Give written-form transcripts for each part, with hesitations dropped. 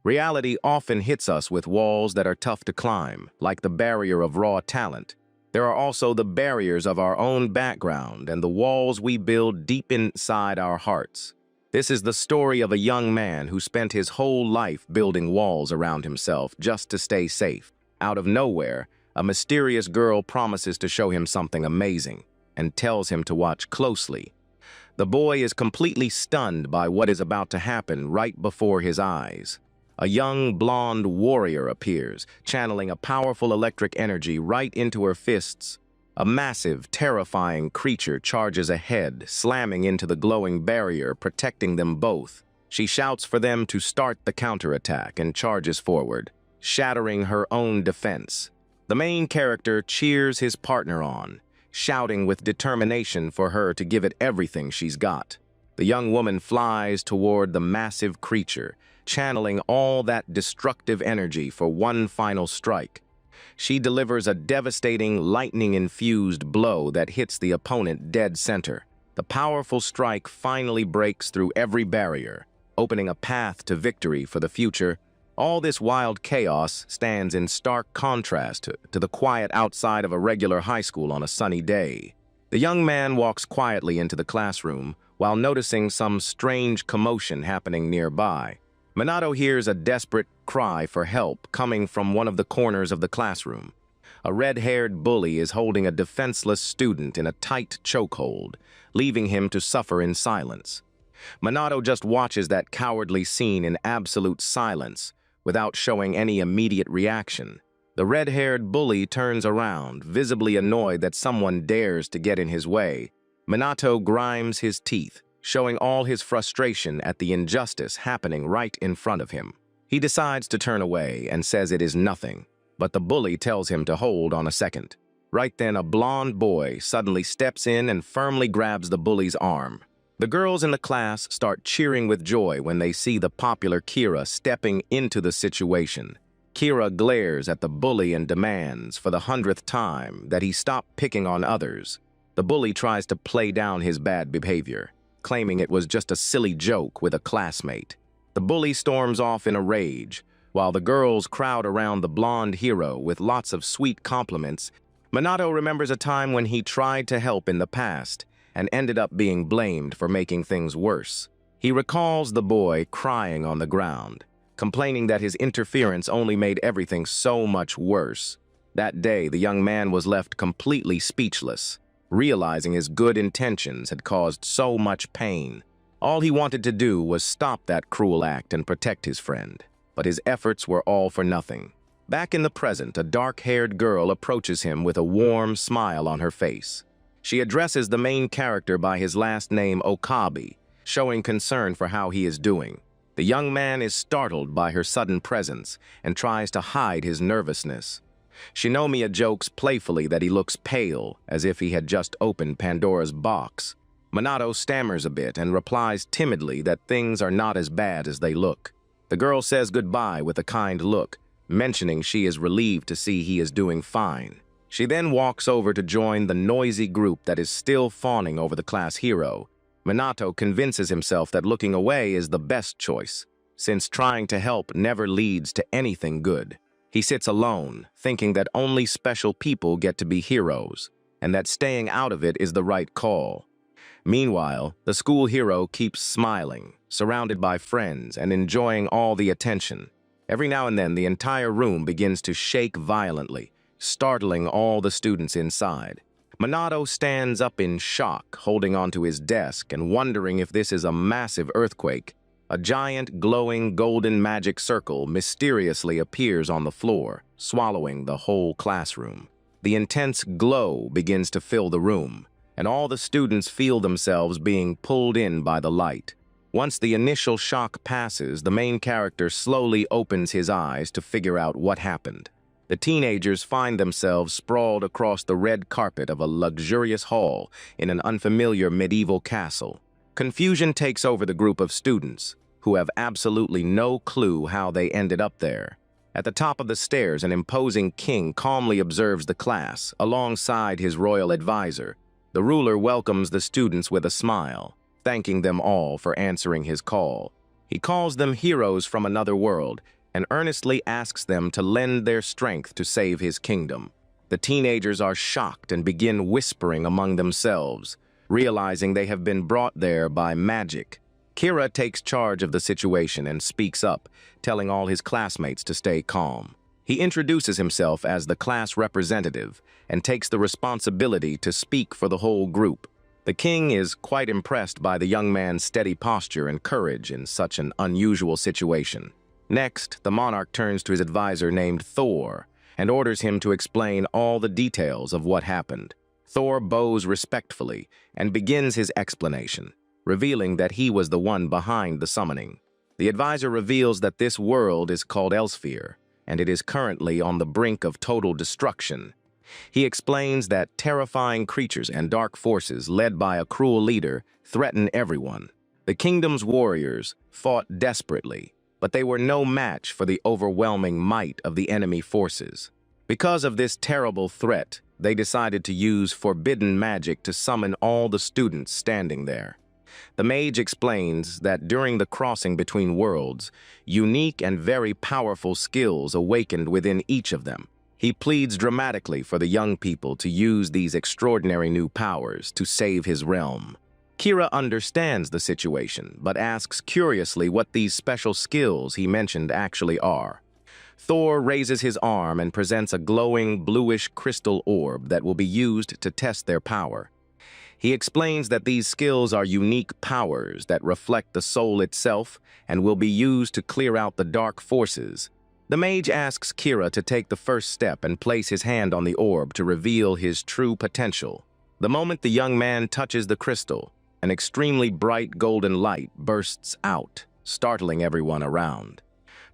Reality often hits us with walls that are tough to climb, like the barrier of raw talent. There are also the barriers of our own background and the walls we build deep inside our hearts. This is the story of a young man who spent his whole life building walls around himself just to stay safe. Out of nowhere, a mysterious girl promises to show him something amazing and tells him to watch closely. The boy is completely stunned by what is about to happen right before his eyes. A young blonde warrior appears, channeling a powerful electric energy right into her fists. A massive, terrifying creature charges ahead, slamming into the glowing barrier, protecting them both. She shouts for them to start the counterattack and charges forward, shattering her own defense. The main character cheers his partner on, shouting with determination for her to give it everything she's got. The young woman flies toward the massive creature, channeling all that destructive energy for one final strike. She delivers a devastating, lightning-infused blow that hits the opponent dead center. The powerful strike finally breaks through every barrier, opening a path to victory for the future. All this wild chaos stands in stark contrast to the quiet outside of a regular high school on a sunny day. The young man walks quietly into the classroom while noticing some strange commotion happening nearby. Minato hears a desperate cry for help coming from one of the corners of the classroom. A red-haired bully is holding a defenseless student in a tight chokehold, leaving him to suffer in silence. Minato just watches that cowardly scene in absolute silence, without showing any immediate reaction. The red-haired bully turns around, visibly annoyed that someone dares to get in his way. Minato grinds his teeth, showing all his frustration at the injustice happening right in front of him. He decides to turn away and says it is nothing, but the bully tells him to hold on a second. Right then, a blonde boy suddenly steps in and firmly grabs the bully's arm. The girls in the class start cheering with joy when they see the popular Kira stepping into the situation. Kira glares at the bully and demands, for the 100th time, that he stop picking on others. The bully tries to play down his bad behavior, claiming it was just a silly joke with a classmate. The bully storms off in a rage, while the girls crowd around the blonde hero with lots of sweet compliments. Minato remembers a time when he tried to help in the past and ended up being blamed for making things worse. He recalls the boy crying on the ground, complaining that his interference only made everything so much worse. That day, the young man was left completely speechless, realizing his good intentions had caused so much pain. All he wanted to do was stop that cruel act and protect his friend, but his efforts were all for nothing. Back in the present, a dark-haired girl approaches him with a warm smile on her face. She addresses the main character by his last name, Okabe, showing concern for how he is doing. The young man is startled by her sudden presence and tries to hide his nervousness. Shinomiya jokes playfully that he looks pale, as if he had just opened Pandora's box. Minato stammers a bit and replies timidly that things are not as bad as they look. The girl says goodbye with a kind look, mentioning she is relieved to see he is doing fine. She then walks over to join the noisy group that is still fawning over the class hero. Minato convinces himself that looking away is the best choice, since trying to help never leads to anything good. He sits alone, thinking that only special people get to be heroes, and that staying out of it is the right call. Meanwhile, the school hero keeps smiling, surrounded by friends and enjoying all the attention. Every now and then, the entire room begins to shake violently, startling all the students inside. Minato stands up in shock, holding onto his desk and wondering if this is a massive earthquake. A giant, glowing, golden magic circle mysteriously appears on the floor, swallowing the whole classroom. The intense glow begins to fill the room, and all the students feel themselves being pulled in by the light. Once the initial shock passes, the main character slowly opens his eyes to figure out what happened. The teenagers find themselves sprawled across the red carpet of a luxurious hall in an unfamiliar medieval castle. Confusion takes over the group of students, who have absolutely no clue how they ended up there. At the top of the stairs, an imposing king calmly observes the class, alongside his royal advisor. The ruler welcomes the students with a smile, thanking them all for answering his call. He calls them heroes from another world and earnestly asks them to lend their strength to save his kingdom. The teenagers are shocked and begin whispering among themselves, realizing they have been brought there by magic. Kira takes charge of the situation and speaks up, telling all his classmates to stay calm. He introduces himself as the class representative and takes the responsibility to speak for the whole group. The king is quite impressed by the young man's steady posture and courage in such an unusual situation. Next, the monarch turns to his advisor named Thor and orders him to explain all the details of what happened. Thor bows respectfully and begins his explanation, revealing that he was the one behind the summoning. The advisor reveals that this world is called Elsphere, and it is currently on the brink of total destruction. He explains that terrifying creatures and dark forces led by a cruel leader threaten everyone. The kingdom's warriors fought desperately, but they were no match for the overwhelming might of the enemy forces. Because of this terrible threat, they decided to use forbidden magic to summon all the students standing there. The mage explains that during the crossing between worlds, unique and very powerful skills awakened within each of them. He pleads dramatically for the young people to use these extraordinary new powers to save his realm. Kira understands the situation, but asks curiously what these special skills he mentioned actually are. Thor raises his arm and presents a glowing bluish crystal orb that will be used to test their power. He explains that these skills are unique powers that reflect the soul itself and will be used to clear out the dark forces. The mage asks Kira to take the first step and place his hand on the orb to reveal his true potential. The moment the young man touches the crystal, an extremely bright golden light bursts out, startling everyone around.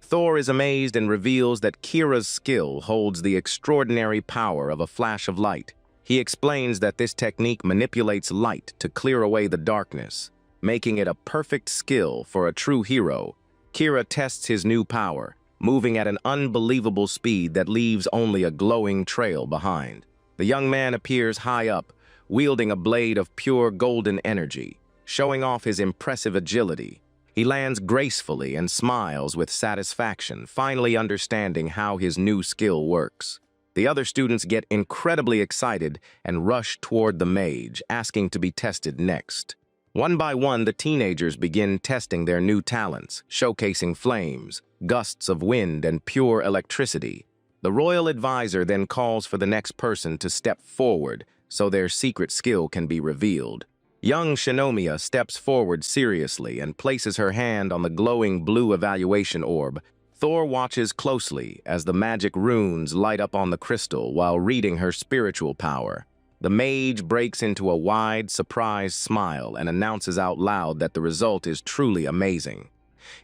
Thor is amazed and reveals that Kira's skill holds the extraordinary power of a flash of light. He explains that this technique manipulates light to clear away the darkness, making it a perfect skill for a true hero. Kira tests his new power, moving at an unbelievable speed that leaves only a glowing trail behind. The young man appears high up, wielding a blade of pure golden energy, showing off his impressive agility. He lands gracefully and smiles with satisfaction, finally understanding how his new skill works. The other students get incredibly excited and rush toward the mage, asking to be tested next. One by one, the teenagers begin testing their new talents, showcasing flames, gusts of wind, and pure electricity. The royal advisor then calls for the next person to step forward so their secret skill can be revealed. Young Shinomiya steps forward seriously and places her hand on the glowing blue evaluation orb. Thor watches closely as the magic runes light up on the crystal while reading her spiritual power. The mage breaks into a wide, surprised smile and announces out loud that the result is truly amazing.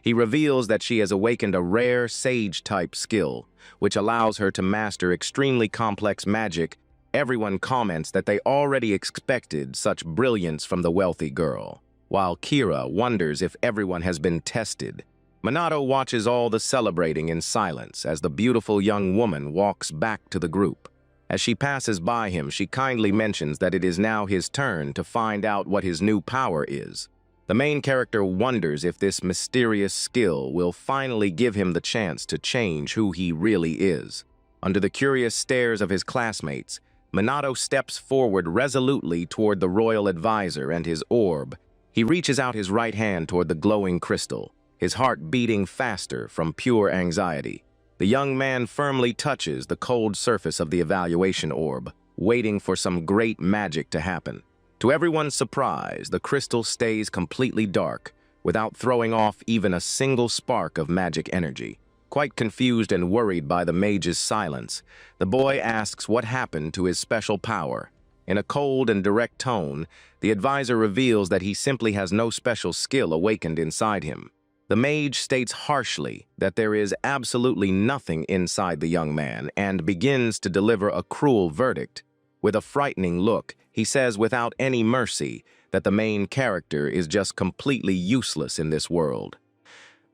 He reveals that she has awakened a rare sage-type skill, which allows her to master extremely complex magic. Everyone comments that they already expected such brilliance from the wealthy girl, while Kira wonders if everyone has been tested. Minato watches all the celebrating in silence as the beautiful young woman walks back to the group. As she passes by him, she kindly mentions that it is now his turn to find out what his new power is. The main character wonders if this mysterious skill will finally give him the chance to change who he really is. Under the curious stares of his classmates, Minato steps forward resolutely toward the royal advisor and his orb. He reaches out his right hand toward the glowing crystal, his heart beating faster from pure anxiety. The young man firmly touches the cold surface of the evaluation orb, waiting for some great magic to happen. To everyone's surprise, the crystal stays completely dark, without throwing off even a single spark of magic energy. Quite confused and worried by the mage's silence, the boy asks what happened to his special power. In a cold and direct tone, the advisor reveals that he simply has no special skill awakened inside him. The mage states harshly that there is absolutely nothing inside the young man and begins to deliver a cruel verdict. With a frightening look, he says without any mercy that the main character is just completely useless in this world.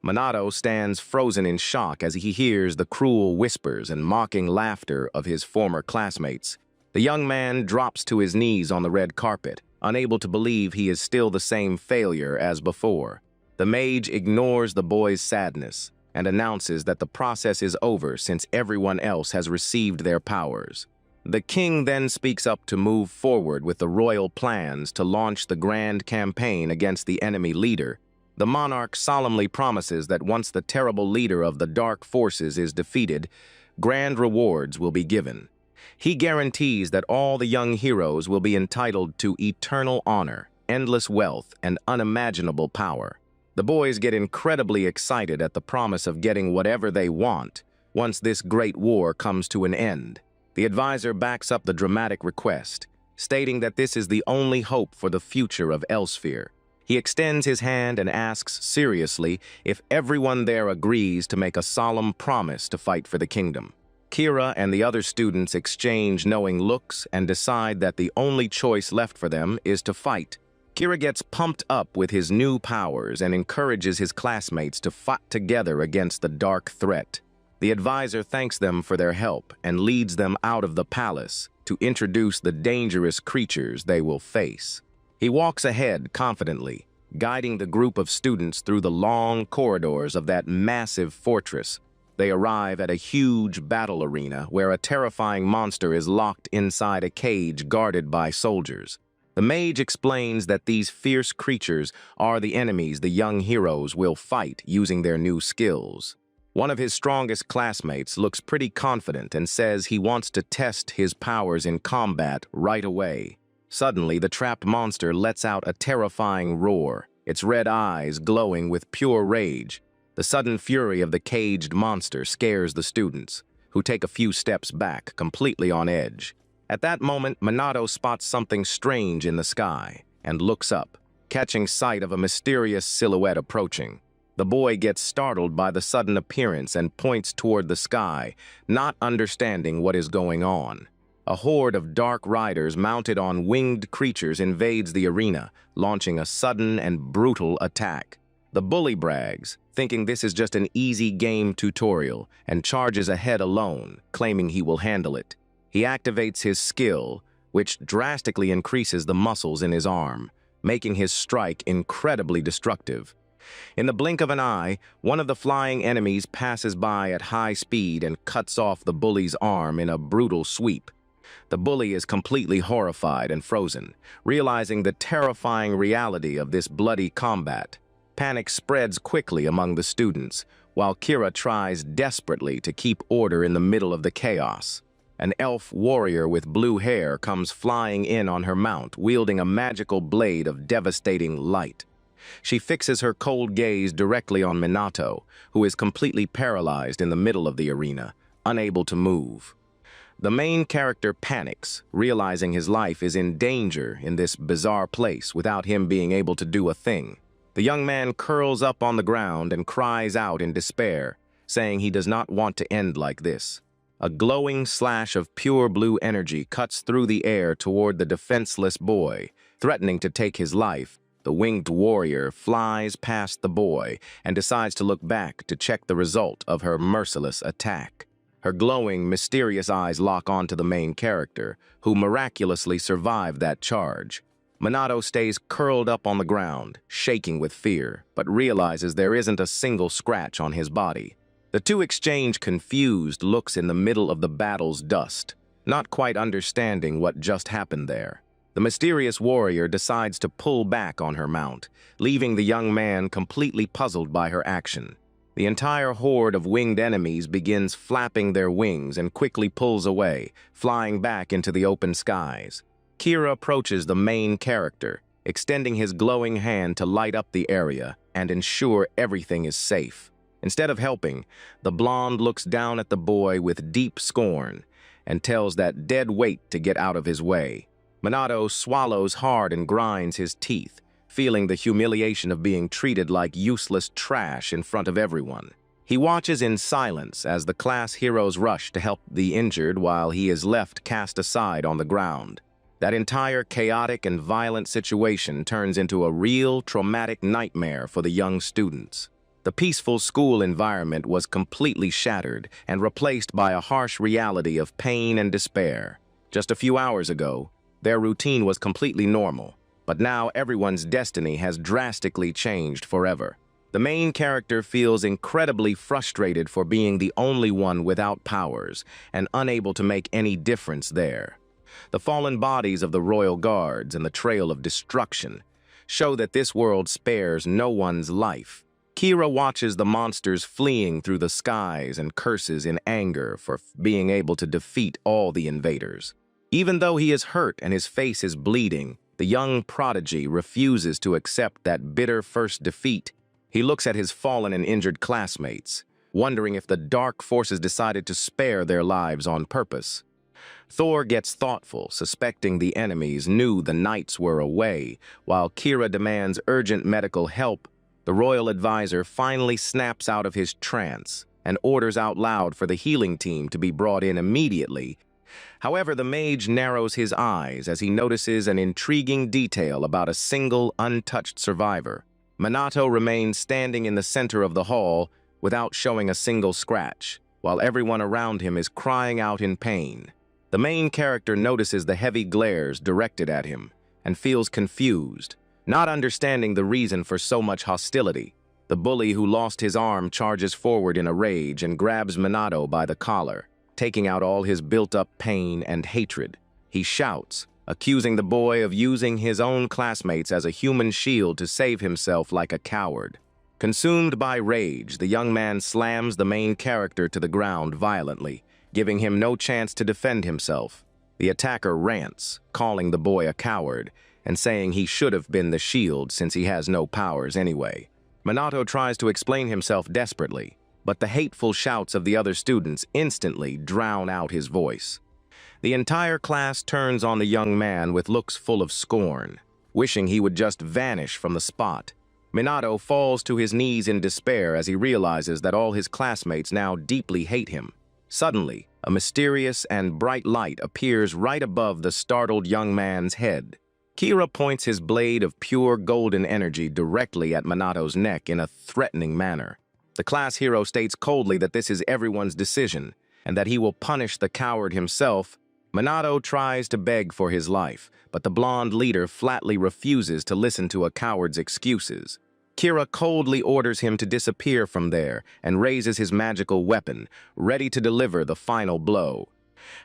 Minato stands frozen in shock as he hears the cruel whispers and mocking laughter of his former classmates. The young man drops to his knees on the red carpet, unable to believe he is still the same failure as before. The mage ignores the boy's sadness and announces that the process is over since everyone else has received their powers. The king then speaks up to move forward with the royal plans to launch the grand campaign against the enemy leader. The monarch solemnly promises that once the terrible leader of the dark forces is defeated, grand rewards will be given. He guarantees that all the young heroes will be entitled to eternal honor, endless wealth, and unimaginable power. The boys get incredibly excited at the promise of getting whatever they want once this great war comes to an end. The advisor backs up the dramatic request, stating that this is the only hope for the future of Elsphere. He extends his hand and asks seriously if everyone there agrees to make a solemn promise to fight for the kingdom. Kira and the other students exchange knowing looks and decide that the only choice left for them is to fight. Kira gets pumped up with his new powers and encourages his classmates to fight together against the dark threat. The advisor thanks them for their help and leads them out of the palace to introduce the dangerous creatures they will face. He walks ahead confidently, guiding the group of students through the long corridors of that massive fortress. They arrive at a huge battle arena where a terrifying monster is locked inside a cage guarded by soldiers. The mage explains that these fierce creatures are the enemies the young heroes will fight using their new skills. One of his strongest classmates looks pretty confident and says he wants to test his powers in combat right away. Suddenly, the trapped monster lets out a terrifying roar, its red eyes glowing with pure rage. The sudden fury of the caged monster scares the students, who take a few steps back, completely on edge. At that moment, Minato spots something strange in the sky and looks up, catching sight of a mysterious silhouette approaching. The boy gets startled by the sudden appearance and points toward the sky, not understanding what is going on. A horde of dark riders mounted on winged creatures invades the arena, launching a sudden and brutal attack. The bully brags, thinking this is just an easy game tutorial, and charges ahead alone, claiming he will handle it. He activates his skill, which drastically increases the muscles in his arm, making his strike incredibly destructive. In the blink of an eye, one of the flying enemies passes by at high speed and cuts off the bully's arm in a brutal sweep. The bully is completely horrified and frozen, realizing the terrifying reality of this bloody combat. Panic spreads quickly among the students, while Kira tries desperately to keep order in the middle of the chaos. An elf warrior with blue hair comes flying in on her mount, wielding a magical blade of devastating light. She fixes her cold gaze directly on Minato, who is completely paralyzed in the middle of the arena, unable to move. The main character panics, realizing his life is in danger in this bizarre place without him being able to do a thing. The young man curls up on the ground and cries out in despair, saying he does not want to end like this. A glowing slash of pure blue energy cuts through the air toward the defenseless boy, threatening to take his life. The winged warrior flies past the boy and decides to look back to check the result of her merciless attack. Her glowing, mysterious eyes lock onto the main character, who miraculously survived that charge. Minato stays curled up on the ground, shaking with fear, but realizes there isn't a single scratch on his body. The two exchange confused looks in the middle of the battle's dust, not quite understanding what just happened there. The mysterious warrior decides to pull back on her mount, leaving the young man completely puzzled by her action. The entire horde of winged enemies begins flapping their wings and quickly pulls away, flying back into the open skies. Kira approaches the main character, extending his glowing hand to light up the area and ensure everything is safe. Instead of helping, the blonde looks down at the boy with deep scorn and tells that dead weight to get out of his way. Minato swallows hard and grinds his teeth, feeling the humiliation of being treated like useless trash in front of everyone. He watches in silence as the class heroes rush to help the injured while he is left cast aside on the ground. That entire chaotic and violent situation turns into a real traumatic nightmare for the young students. The peaceful school environment was completely shattered and replaced by a harsh reality of pain and despair. Just a few hours ago, their routine was completely normal, but now everyone's destiny has drastically changed forever. The main character feels incredibly frustrated for being the only one without powers and unable to make any difference there. The fallen bodies of the royal guards and the trail of destruction show that this world spares no one's life. Kira watches the monsters fleeing through the skies and curses in anger for being able to defeat all the invaders. Even though he is hurt and his face is bleeding, the young prodigy refuses to accept that bitter first defeat. He looks at his fallen and injured classmates, wondering if the dark forces decided to spare their lives on purpose. Thor gets thoughtful, suspecting the enemies knew the knights were away. While Kira demands urgent medical help, the royal advisor finally snaps out of his trance and orders out loud for the healing team to be brought in immediately. However, the mage narrows his eyes as he notices an intriguing detail about a single, untouched survivor. Minato remains standing in the center of the hall without showing a single scratch, while everyone around him is crying out in pain. The main character notices the heavy glares directed at him and feels confused, not understanding the reason for so much hostility. The bully who lost his arm charges forward in a rage and grabs Minato by the collar, taking out all his built-up pain and hatred. He shouts, accusing the boy of using his own classmates as a human shield to save himself like a coward. Consumed by rage, the young man slams the main character to the ground violently, giving him no chance to defend himself. The attacker rants, calling the boy a coward, and saying he should have been the shield since he has no powers anyway. Minato tries to explain himself desperately, but the hateful shouts of the other students instantly drown out his voice. The entire class turns on the young man with looks full of scorn, wishing he would just vanish from the spot. Minato falls to his knees in despair as he realizes that all his classmates now deeply hate him. Suddenly, a mysterious and bright light appears right above the startled young man's head. Kira points his blade of pure golden energy directly at Minato's neck in a threatening manner. The class hero states coldly that this is everyone's decision, and that he will punish the coward himself. Minato tries to beg for his life, but the blonde leader flatly refuses to listen to a coward's excuses. Kira coldly orders him to disappear from there and raises his magical weapon, ready to deliver the final blow.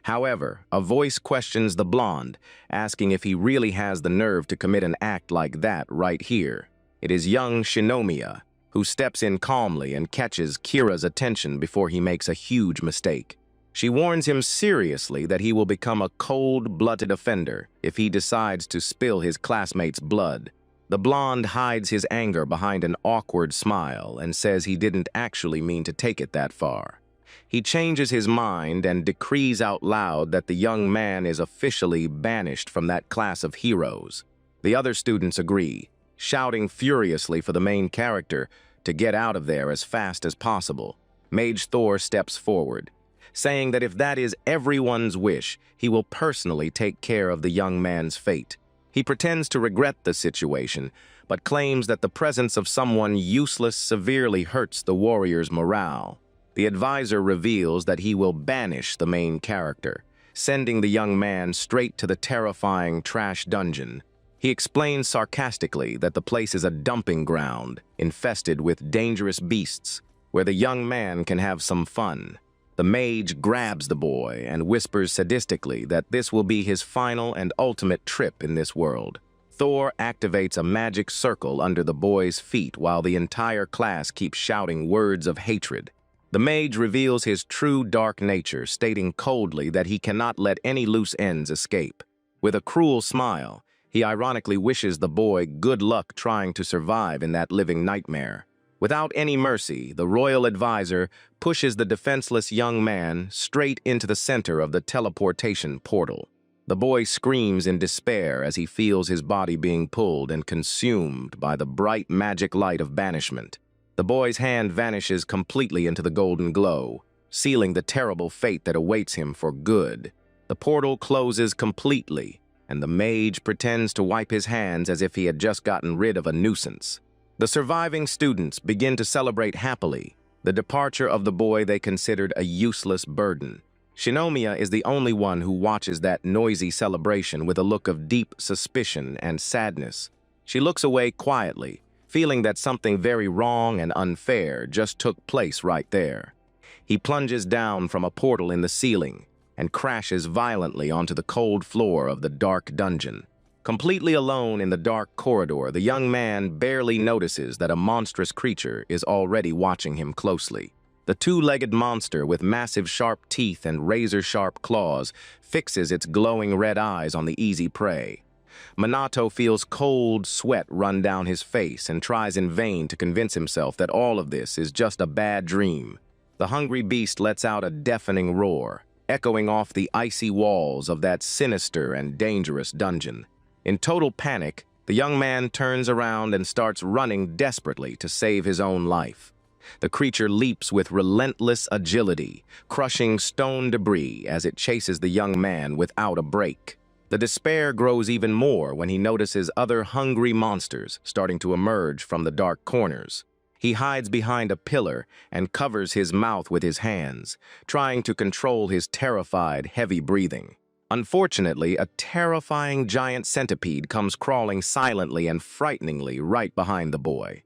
However, a voice questions the blonde, asking if he really has the nerve to commit an act like that right here. It is young Shinomiya, who steps in calmly and catches Kira's attention before he makes a huge mistake. She warns him seriously that he will become a cold-blooded offender if he decides to spill his classmates' blood. The blonde hides his anger behind an awkward smile and says he didn't actually mean to take it that far. He changes his mind and decrees out loud that the young man is officially banished from that class of heroes. The other students agree, shouting furiously for the main character to get out of there as fast as possible. Mage Thor steps forward, saying that if that is everyone's wish, he will personally take care of the young man's fate. He pretends to regret the situation, but claims that the presence of someone useless severely hurts the warrior's morale. The advisor reveals that he will banish the main character, sending the young man straight to the terrifying trash dungeon. He explains sarcastically that the place is a dumping ground, infested with dangerous beasts, where the young man can have some fun. The mage grabs the boy and whispers sadistically that this will be his final and ultimate trip in this world. Thor activates a magic circle under the boy's feet while the entire class keeps shouting words of hatred. The mage reveals his true dark nature, stating coldly that he cannot let any loose ends escape. With a cruel smile, he ironically wishes the boy good luck trying to survive in that living nightmare. Without any mercy, the royal advisor pushes the defenseless young man straight into the center of the teleportation portal. The boy screams in despair as he feels his body being pulled and consumed by the bright magic light of banishment. The boy's hand vanishes completely into the golden glow, sealing the terrible fate that awaits him for good. The portal closes completely, and the mage pretends to wipe his hands as if he had just gotten rid of a nuisance. The surviving students begin to celebrate happily the departure of the boy they considered a useless burden. Shinomiya is the only one who watches that noisy celebration with a look of deep suspicion and sadness. She looks away quietly, feeling that something very wrong and unfair just took place right there. He plunges down from a portal in the ceiling and crashes violently onto the cold floor of the dark dungeon. Completely alone in the dark corridor, the young man barely notices that a monstrous creature is already watching him closely. The two-legged monster with massive sharp teeth and razor-sharp claws fixes its glowing red eyes on the easy prey. Minato feels cold sweat run down his face and tries in vain to convince himself that all of this is just a bad dream. The hungry beast lets out a deafening roar, echoing off the icy walls of that sinister and dangerous dungeon. In total panic, the young man turns around and starts running desperately to save his own life. The creature leaps with relentless agility, crushing stone debris as it chases the young man without a break. The despair grows even more when he notices other hungry monsters starting to emerge from the dark corners. He hides behind a pillar and covers his mouth with his hands, trying to control his terrified, heavy breathing. Unfortunately, a terrifying giant centipede comes crawling silently and frighteningly right behind the boy.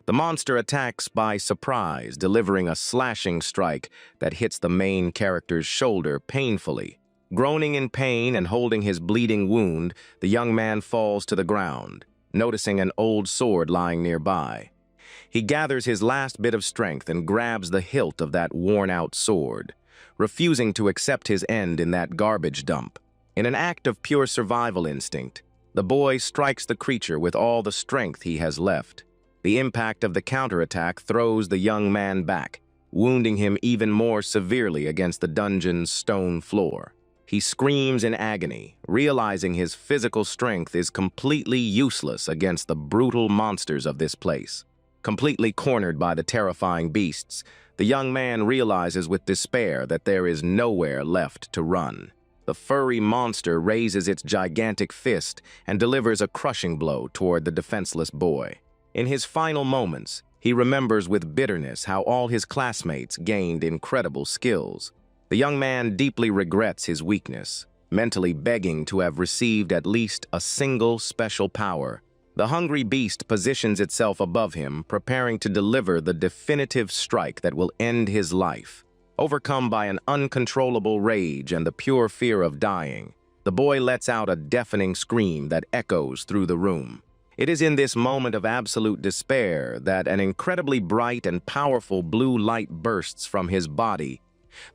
The monster attacks by surprise, delivering a slashing strike that hits the main character's shoulder painfully. Groaning in pain and holding his bleeding wound, the young man falls to the ground, noticing an old sword lying nearby. He gathers his last bit of strength and grabs the hilt of that worn-out sword, refusing to accept his end in that garbage dump. In an act of pure survival instinct, the boy strikes the creature with all the strength he has left. The impact of the counterattack throws the young man back, wounding him even more severely against the dungeon's stone floor. He screams in agony, realizing his physical strength is completely useless against the brutal monsters of this place. Completely cornered by the terrifying beasts, the young man realizes with despair that there is nowhere left to run. The furry monster raises its gigantic fist and delivers a crushing blow toward the defenseless boy. In his final moments, he remembers with bitterness how all his classmates gained incredible skills. The young man deeply regrets his weakness, mentally begging to have received at least a single special power. The hungry beast positions itself above him, preparing to deliver the definitive strike that will end his life. Overcome by an uncontrollable rage and the pure fear of dying, the boy lets out a deafening scream that echoes through the room. It is in this moment of absolute despair that an incredibly bright and powerful blue light bursts from his body.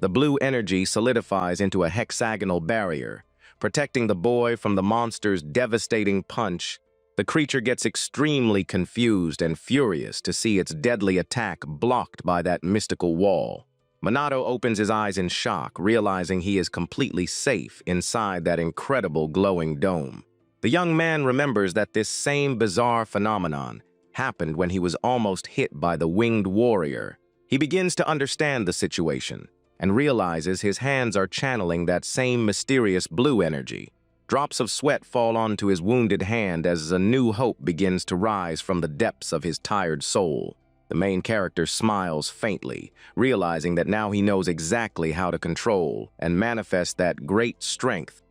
The blue energy solidifies into a hexagonal barrier, protecting the boy from the monster's devastating punch. The creature gets extremely confused and furious to see its deadly attack blocked by that mystical wall. Minato opens his eyes in shock, realizing he is completely safe inside that incredible glowing dome. The young man remembers that this same bizarre phenomenon happened when he was almost hit by the winged warrior. He begins to understand the situation and realizes his hands are channeling that same mysterious blue energy. Drops of sweat fall onto his wounded hand as a new hope begins to rise from the depths of his tired soul. The main character smiles faintly, realizing that now he knows exactly how to control and manifest that great strength.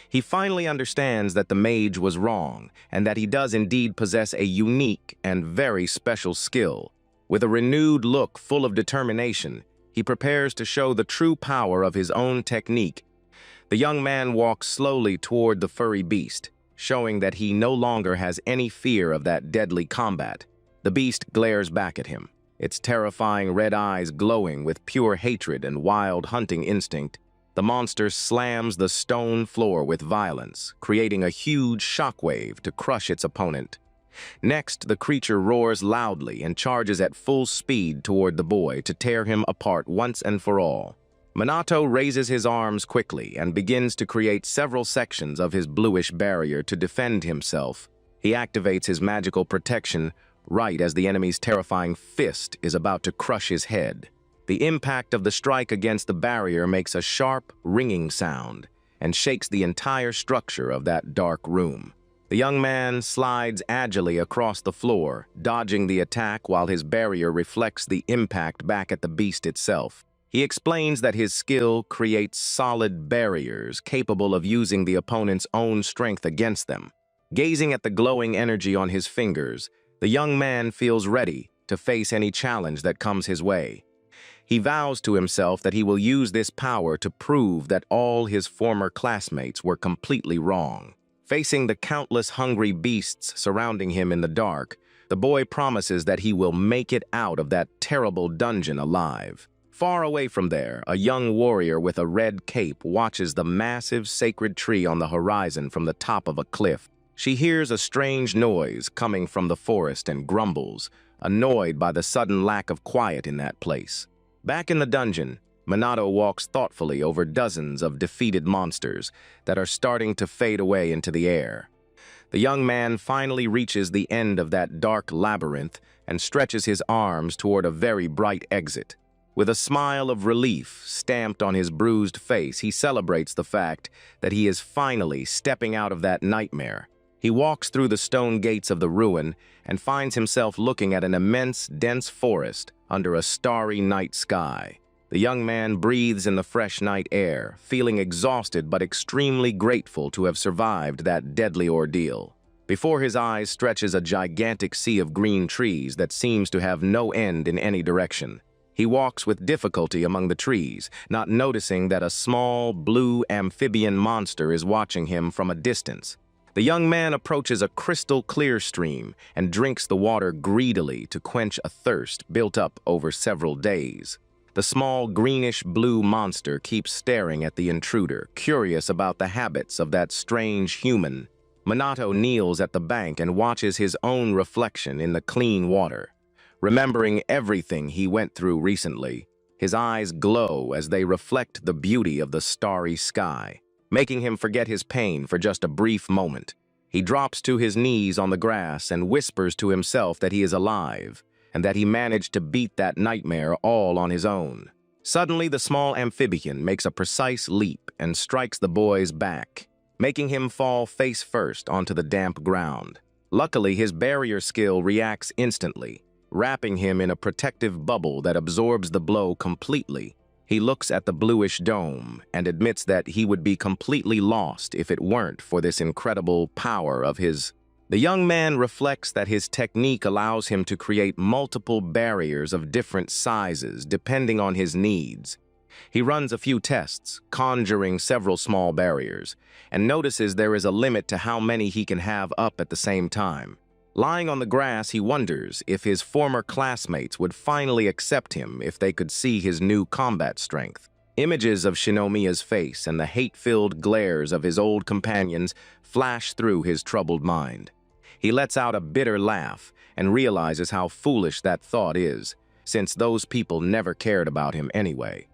He finally understands that the mage was wrong, and that he does indeed possess a unique and very special skill. With a renewed look full of determination, he prepares to show the true power of his own technique. The young man walks slowly toward the furry beast, showing that he no longer has any fear of that deadly combat. The beast glares back at him, its terrifying red eyes glowing with pure hatred and wild hunting instinct. The monster slams the stone floor with violence, creating a huge shockwave to crush its opponent. Next, the creature roars loudly and charges at full speed toward the boy to tear him apart once and for all. Minato raises his arms quickly and begins to create several sections of his bluish barrier to defend himself. He activates his magical protection right as the enemy's terrifying fist is about to crush his head. The impact of the strike against the barrier makes a sharp, ringing sound and shakes the entire structure of that dark room. The young man slides agilely across the floor, dodging the attack while his barrier reflects the impact back at the beast itself. He explains that his skill creates solid barriers capable of using the opponent's own strength against them. Gazing at the glowing energy on his fingers, The young man feels ready to face any challenge that comes his way. He vows to himself that he will use this power to prove that all his former classmates were completely wrong. Facing the countless hungry beasts surrounding him in the dark, the boy promises that he will make it out of that terrible dungeon alive. Far away from there, a young warrior with a red cape watches the massive sacred tree on the horizon from the top of a cliff. She hears a strange noise coming from the forest and grumbles, annoyed by the sudden lack of quiet in that place. Back in the dungeon, Minato walks thoughtfully over dozens of defeated monsters that are starting to fade away into the air. The young man finally reaches the end of that dark labyrinth and stretches his arms toward a very bright exit. With a smile of relief stamped on his bruised face, he celebrates the fact that he is finally stepping out of that nightmare. He walks through the stone gates of the ruin and finds himself looking at an immense, dense forest under a starry night sky. The young man breathes in the fresh night air, feeling exhausted but extremely grateful to have survived that deadly ordeal. Before his eyes stretches a gigantic sea of green trees that seems to have no end in any direction. He walks with difficulty among the trees, not noticing that a small, blue amphibian monster is watching him from a distance. The young man approaches a crystal-clear stream and drinks the water greedily to quench a thirst built up over several days. The small greenish-blue monster keeps staring at the intruder, curious about the habits of that strange human. Minato kneels at the bank and watches his own reflection in the clean water. Remembering everything he went through recently, his eyes glow as they reflect the beauty of the starry sky, making him forget his pain for just a brief moment. He drops to his knees on the grass and whispers to himself that he is alive, and that he managed to beat that nightmare all on his own. Suddenly, the small amphibian makes a precise leap and strikes the boy's back, making him fall face first onto the damp ground. Luckily, his barrier skill reacts instantly, wrapping him in a protective bubble that absorbs the blow completely. He looks at the bluish dome and admits that he would be completely lost if it weren't for this incredible power of his. The young man reflects that his technique allows him to create multiple barriers of different sizes depending on his needs. He runs a few tests, conjuring several small barriers, and notices there is a limit to how many he can have up at the same time. Lying on the grass, he wonders if his former classmates would finally accept him if they could see his new combat strength. Images of Shinomiya's face and the hate-filled glares of his old companions flash through his troubled mind. He lets out a bitter laugh and realizes how foolish that thought is, since those people never cared about him anyway.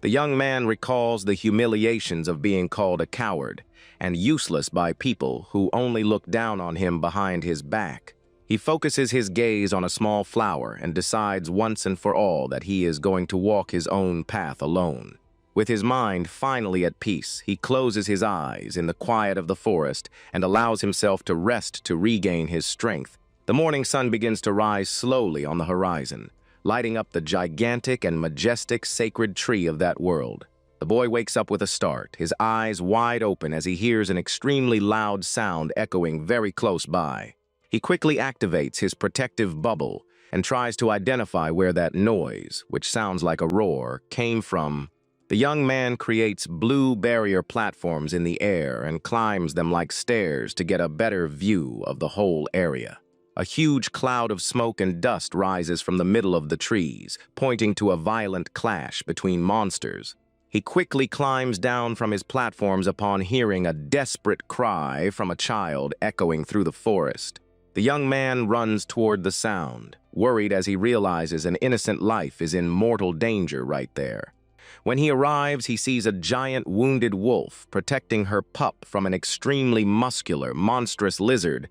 The young man recalls the humiliations of being called a coward and useless by people who only look down on him behind his back. He focuses his gaze on a small flower and decides once and for all that he is going to walk his own path alone. With his mind finally at peace, he closes his eyes in the quiet of the forest and allows himself to rest to regain his strength. The morning sun begins to rise slowly on the horizon, lighting up the gigantic and majestic sacred tree of that world. The boy wakes up with a start, his eyes wide open as he hears an extremely loud sound echoing very close by. He quickly activates his protective bubble and tries to identify where that noise, which sounds like a roar, came from. The young man creates blue barrier platforms in the air and climbs them like stairs to get a better view of the whole area. A huge cloud of smoke and dust rises from the middle of the trees, pointing to a violent clash between monsters. He quickly climbs down from his platforms upon hearing a desperate cry from a child echoing through the forest. The young man runs toward the sound, worried as he realizes an innocent life is in mortal danger right there. When he arrives, he sees a giant wounded wolf protecting her pup from an extremely muscular, monstrous lizard.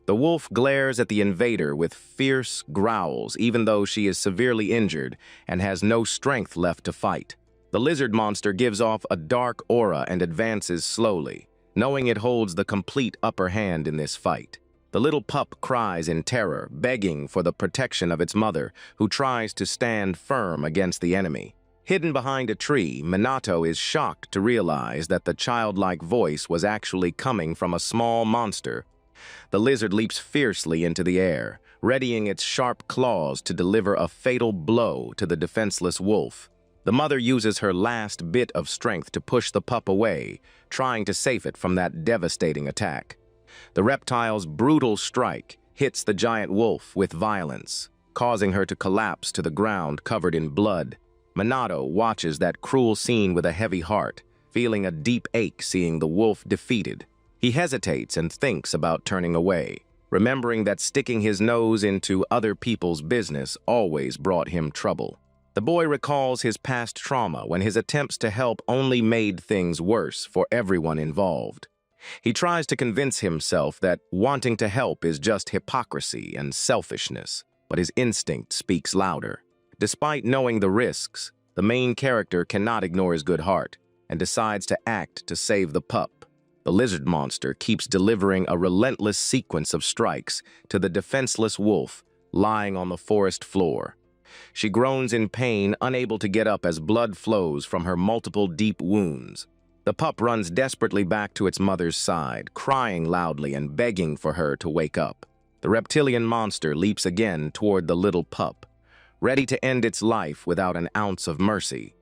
The wolf glares at the invader with fierce growls, even though she is severely injured and has no strength left to fight. The lizard monster gives off a dark aura and advances slowly, knowing it holds the complete upper hand in this fight. The little pup cries in terror, begging for the protection of its mother, who tries to stand firm against the enemy. Hidden behind a tree, Minato is shocked to realize that the childlike voice was actually coming from a small monster. The lizard leaps fiercely into the air, readying its sharp claws to deliver a fatal blow to the defenseless wolf. The mother uses her last bit of strength to push the pup away, trying to save it from that devastating attack. The reptile's brutal strike hits the giant wolf with violence, causing her to collapse to the ground covered in blood. Minato watches that cruel scene with a heavy heart, feeling a deep ache seeing the wolf defeated. He hesitates and thinks about turning away, remembering that sticking his nose into other people's business always brought him trouble. The boy recalls his past trauma when his attempts to help only made things worse for everyone involved. He tries to convince himself that wanting to help is just hypocrisy and selfishness, but his instinct speaks louder. Despite knowing the risks, the main character cannot ignore his good heart and decides to act to save the pup. The lizard monster keeps delivering a relentless sequence of strikes to the defenseless wolf lying on the forest floor. She groans in pain, unable to get up as blood flows from her multiple deep wounds. The pup runs desperately back to its mother's side, crying loudly and begging for her to wake up. The reptilian monster leaps again toward the little pup, ready to end its life without an ounce of mercy.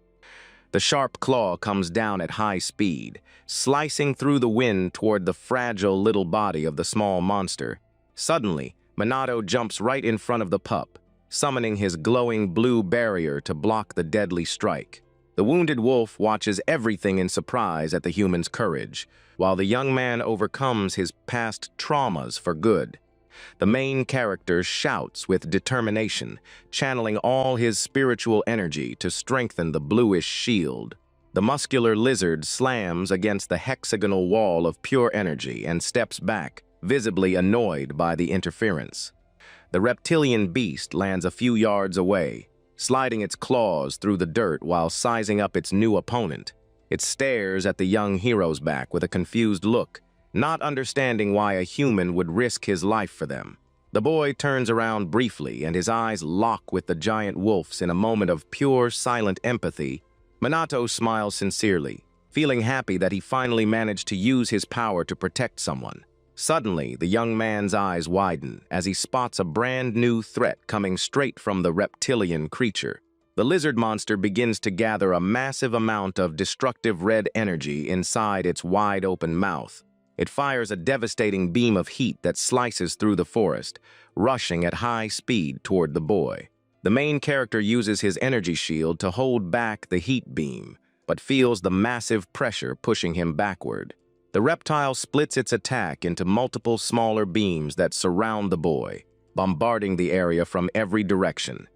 The sharp claw comes down at high speed, slicing through the wind toward the fragile little body of the small monster. Suddenly, Minato jumps right in front of the pup, summoning his glowing blue barrier to block the deadly strike. The wounded wolf watches everything in surprise at the human's courage, while the young man overcomes his past traumas for good. The main character shouts with determination, channeling all his spiritual energy to strengthen the bluish shield. The muscular lizard slams against the hexagonal wall of pure energy and steps back, visibly annoyed by the interference. The reptilian beast lands a few yards away, sliding its claws through the dirt while sizing up its new opponent. It stares at the young hero's back with a confused look, not understanding why a human would risk his life for them. The boy turns around briefly and his eyes lock with the giant wolf's in a moment of pure, silent empathy. Minato smiles sincerely, feeling happy that he finally managed to use his power to protect someone. Suddenly, the young man's eyes widen as he spots a brand new threat coming straight from the reptilian creature. The lizard monster begins to gather a massive amount of destructive red energy inside its wide-open mouth. It fires a devastating beam of heat that slices through the forest, rushing at high speed toward the boy. The main character uses his energy shield to hold back the heat beam, but feels the massive pressure pushing him backward. The reptile splits its attack into multiple smaller beams that surround the boy, bombarding the area from every direction.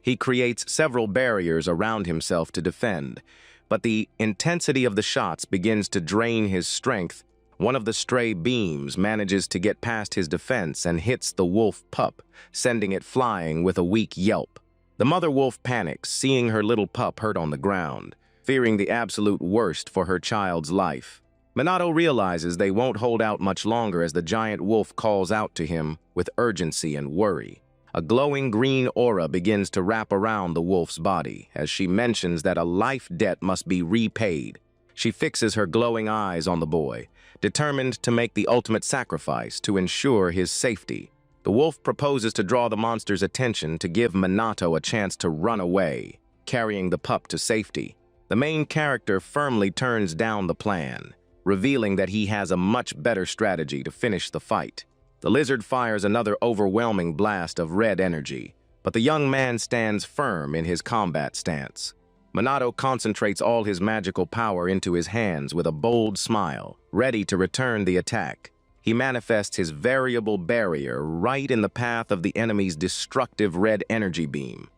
He creates several barriers around himself to defend, but the intensity of the shots begins to drain his strength. One of the stray beams manages to get past his defense and hits the wolf pup, sending it flying with a weak yelp. The mother wolf panics, seeing her little pup hurt on the ground, fearing the absolute worst for her child's life. Minato realizes they won't hold out much longer as the giant wolf calls out to him with urgency and worry. A glowing green aura begins to wrap around the wolf's body as she mentions that a life debt must be repaid. She fixes her glowing eyes on the boy, determined to make the ultimate sacrifice to ensure his safety. The wolf proposes to draw the monster's attention to give Minato a chance to run away, carrying the pup to safety. The main character firmly turns down the plan, revealing that he has a much better strategy to finish the fight. The lizard fires another overwhelming blast of red energy, but the young man stands firm in his combat stance. Minato concentrates all his magical power into his hands with a bold smile, ready to return the attack. He manifests his variable barrier right in the path of the enemy's destructive red energy beam.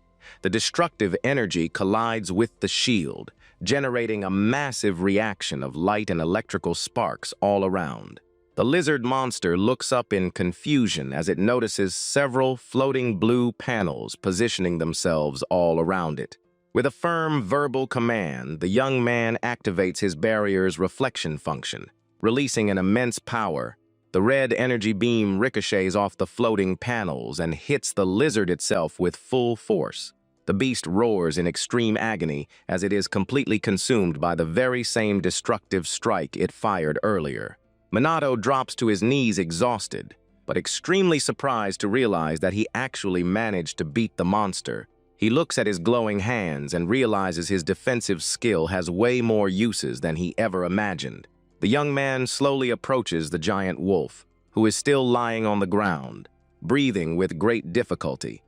The destructive energy collides with the shield, generating a massive reaction of light and electrical sparks all around. The lizard monster looks up in confusion as it notices several floating blue panels positioning themselves all around it. With a firm verbal command, the young man activates his barrier's reflection function, releasing an immense power. The red energy beam ricochets off the floating panels and hits the lizard itself with full force. The beast roars in extreme agony as it is completely consumed by the very same destructive strike it fired earlier. Minato drops to his knees exhausted, but extremely surprised to realize that he actually managed to beat the monster. He looks at his glowing hands and realizes his defensive skill has way more uses than he ever imagined. The young man slowly approaches the giant wolf, who is still lying on the ground, breathing with great difficulty.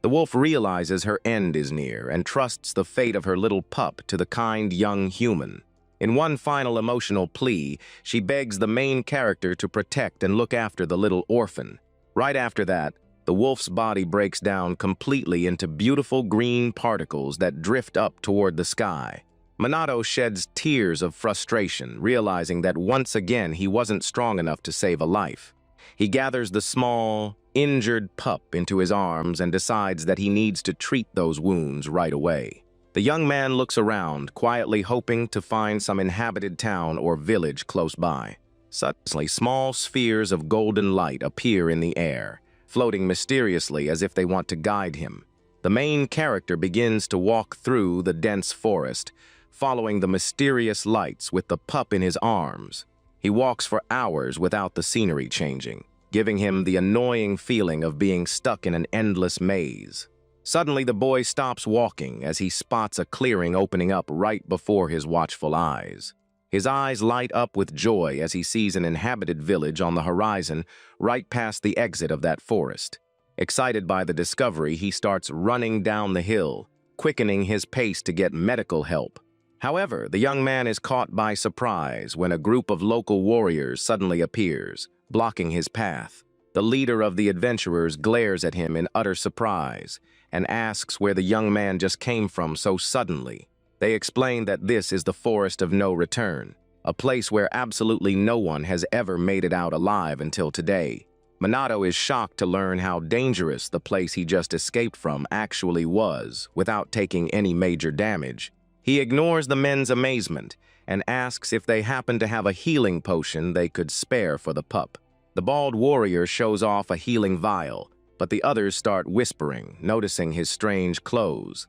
The wolf realizes her end is near and trusts the fate of her little pup to the kind young human. In one final emotional plea, she begs the main character to protect and look after the little orphan. Right after that, the wolf's body breaks down completely into beautiful green particles that drift up toward the sky. Minato sheds tears of frustration, realizing that once again he wasn't strong enough to save a life. He gathers the small, injured pup into his arms and decides that he needs to treat those wounds right away. The young man looks around, quietly hoping to find some inhabited town or village close by. Suddenly, small spheres of golden light appear in the air, floating mysteriously as if they want to guide him. The main character begins to walk through the dense forest, following the mysterious lights with the pup in his arms. He walks for hours without the scenery changing, giving him the annoying feeling of being stuck in an endless maze. Suddenly, the boy stops walking as he spots a clearing opening up right before his watchful eyes. His eyes light up with joy as he sees an inhabited village on the horizon right past the exit of that forest. Excited by the discovery, he starts running down the hill, quickening his pace to get medical help. However, the young man is caught by surprise when a group of local warriors suddenly appears, blocking his path. The leader of the adventurers glares at him in utter surprise and asks where the young man just came from so suddenly. They explain that this is the Forest of No Return, a place where absolutely no one has ever made it out alive until today. Minato is shocked to learn how dangerous the place he just escaped from actually was, without taking any major damage. He ignores the men's amazement and asks if they happen to have a healing potion they could spare for the pup. The bald warrior shows off a healing vial, but the others start whispering, noticing his strange clothes.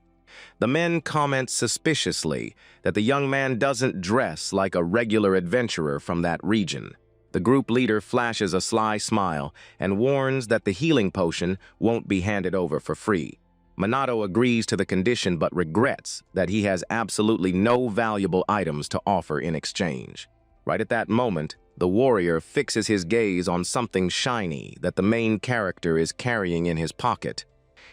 The men comment suspiciously that the young man doesn't dress like a regular adventurer from that region. The group leader flashes a sly smile and warns that the healing potion won't be handed over for free. Minato agrees to the condition but regrets that he has absolutely no valuable items to offer in exchange. Right at that moment, the warrior fixes his gaze on something shiny that the main character is carrying in his pocket.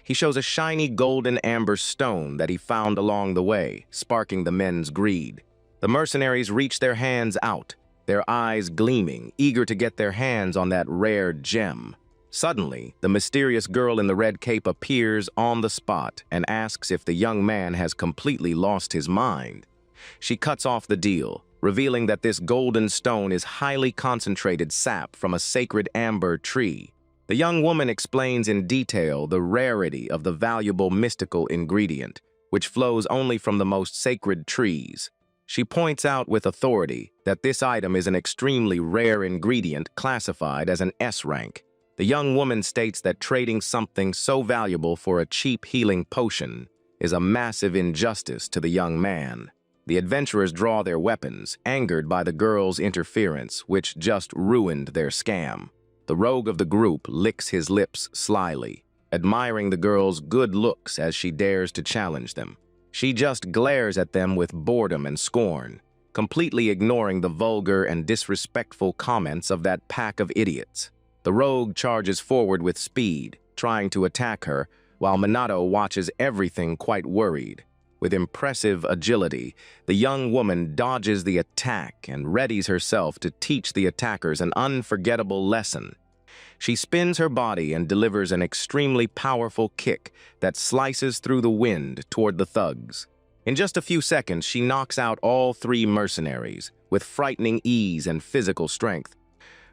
He shows a shiny golden amber stone that he found along the way, sparking the men's greed. The mercenaries reach their hands out, their eyes gleaming, eager to get their hands on that rare gem. Suddenly, the mysterious girl in the red cape appears on the spot and asks if the young man has completely lost his mind. She cuts off the deal, revealing that this golden stone is highly concentrated sap from a sacred amber tree. The young woman explains in detail the rarity of the valuable mystical ingredient, which flows only from the most sacred trees. She points out with authority that this item is an extremely rare ingredient classified as an S rank. The young woman states that trading something so valuable for a cheap healing potion is a massive injustice to the young man. The adventurers draw their weapons, angered by the girl's interference, which just ruined their scam. The rogue of the group licks his lips slyly, admiring the girl's good looks as she dares to challenge them. She just glares at them with boredom and scorn, completely ignoring the vulgar and disrespectful comments of that pack of idiots. The rogue charges forward with speed, trying to attack her, while Minato watches everything quite worried. With impressive agility, the young woman dodges the attack and readies herself to teach the attackers an unforgettable lesson. She spins her body and delivers an extremely powerful kick that slices through the wind toward the thugs. In just a few seconds, she knocks out all three mercenaries with frightening ease and physical strength.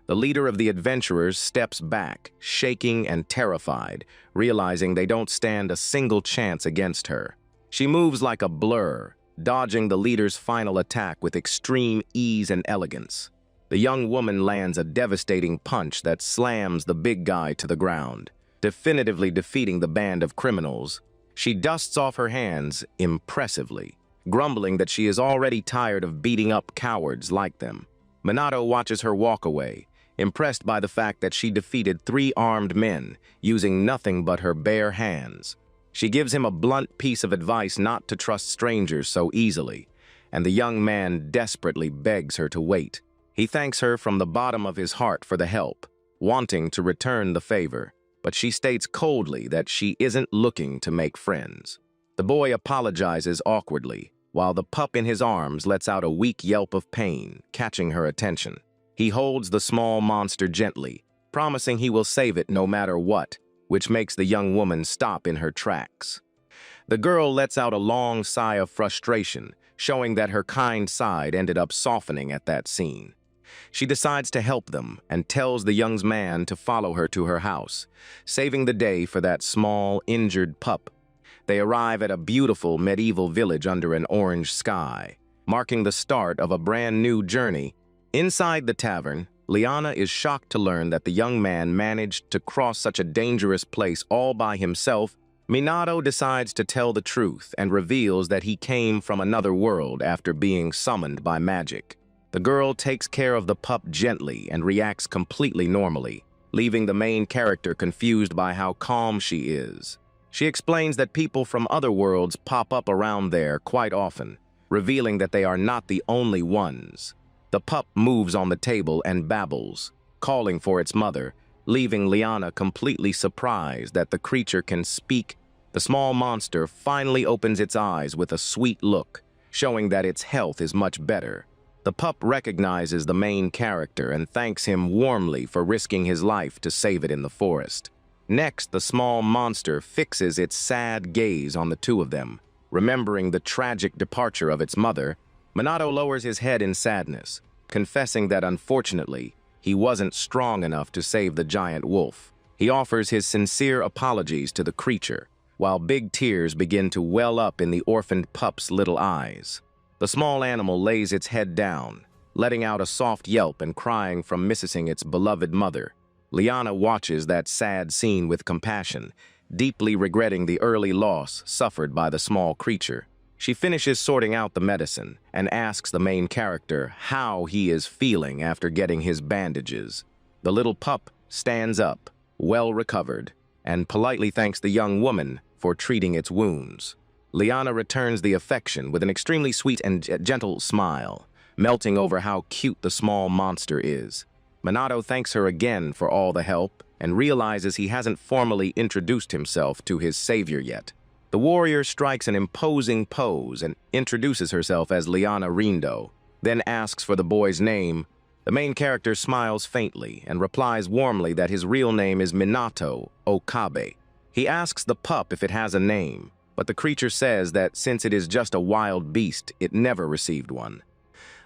The leader of the adventurers steps back, shaking and terrified, realizing they don't stand a single chance against her. She moves like a blur, dodging the leader's final attack with extreme ease and elegance. The young woman lands a devastating punch that slams the big guy to the ground, definitively defeating the band of criminals. She dusts off her hands impressively, grumbling that she is already tired of beating up cowards like them. Minato watches her walk away, impressed by the fact that she defeated 3 armed men using nothing but her bare hands. She gives him a blunt piece of advice not to trust strangers so easily, and the young man desperately begs her to wait. He thanks her from the bottom of his heart for the help, wanting to return the favor, but she states coldly that she isn't looking to make friends. The boy apologizes awkwardly, while the pup in his arms lets out a weak yelp of pain, catching her attention. He holds the small monster gently, promising he will save it no matter what, which makes the young woman stop in her tracks. The girl lets out a long sigh of frustration, showing that her kind side ended up softening at that scene. She decides to help them and tells the young man to follow her to her house, saving the day for that small, injured pup. They arrive at a beautiful medieval village under an orange sky, marking the start of a brand new journey. Inside the tavern, Liana is shocked to learn that the young man managed to cross such a dangerous place all by himself. Minato decides to tell the truth and reveals that he came from another world after being summoned by magic. The girl takes care of the pup gently and reacts completely normally, leaving the main character confused by how calm she is. She explains that people from other worlds pop up around there quite often, revealing that they are not the only ones. The pup moves on the table and babbles, calling for its mother, leaving Liana completely surprised that the creature can speak. The small monster finally opens its eyes with a sweet look, showing that its health is much better. The pup recognizes the main character and thanks him warmly for risking his life to save it in the forest. Next, the small monster fixes its sad gaze on the two of them. Remembering the tragic departure of its mother, Minato lowers his head in sadness, confessing that unfortunately, he wasn't strong enough to save the giant wolf. He offers his sincere apologies to the creature, while big tears begin to well up in the orphaned pup's little eyes. The small animal lays its head down, letting out a soft yelp and crying from missing its beloved mother. Liana watches that sad scene with compassion, deeply regretting the early loss suffered by the small creature. She finishes sorting out the medicine and asks the main character how he is feeling after getting his bandages. The little pup stands up, well recovered, and politely thanks the young woman for treating its wounds. Liana returns the affection with an extremely sweet and gentle smile, melting over how cute the small monster is. Minato thanks her again for all the help and realizes he hasn't formally introduced himself to his savior yet. The warrior strikes an imposing pose and introduces herself as Liana Rindo, then asks for the boy's name. The main character smiles faintly and replies warmly that his real name is Minato Okabe. He asks the pup if it has a name, but the creature says that since it is just a wild beast, it never received one.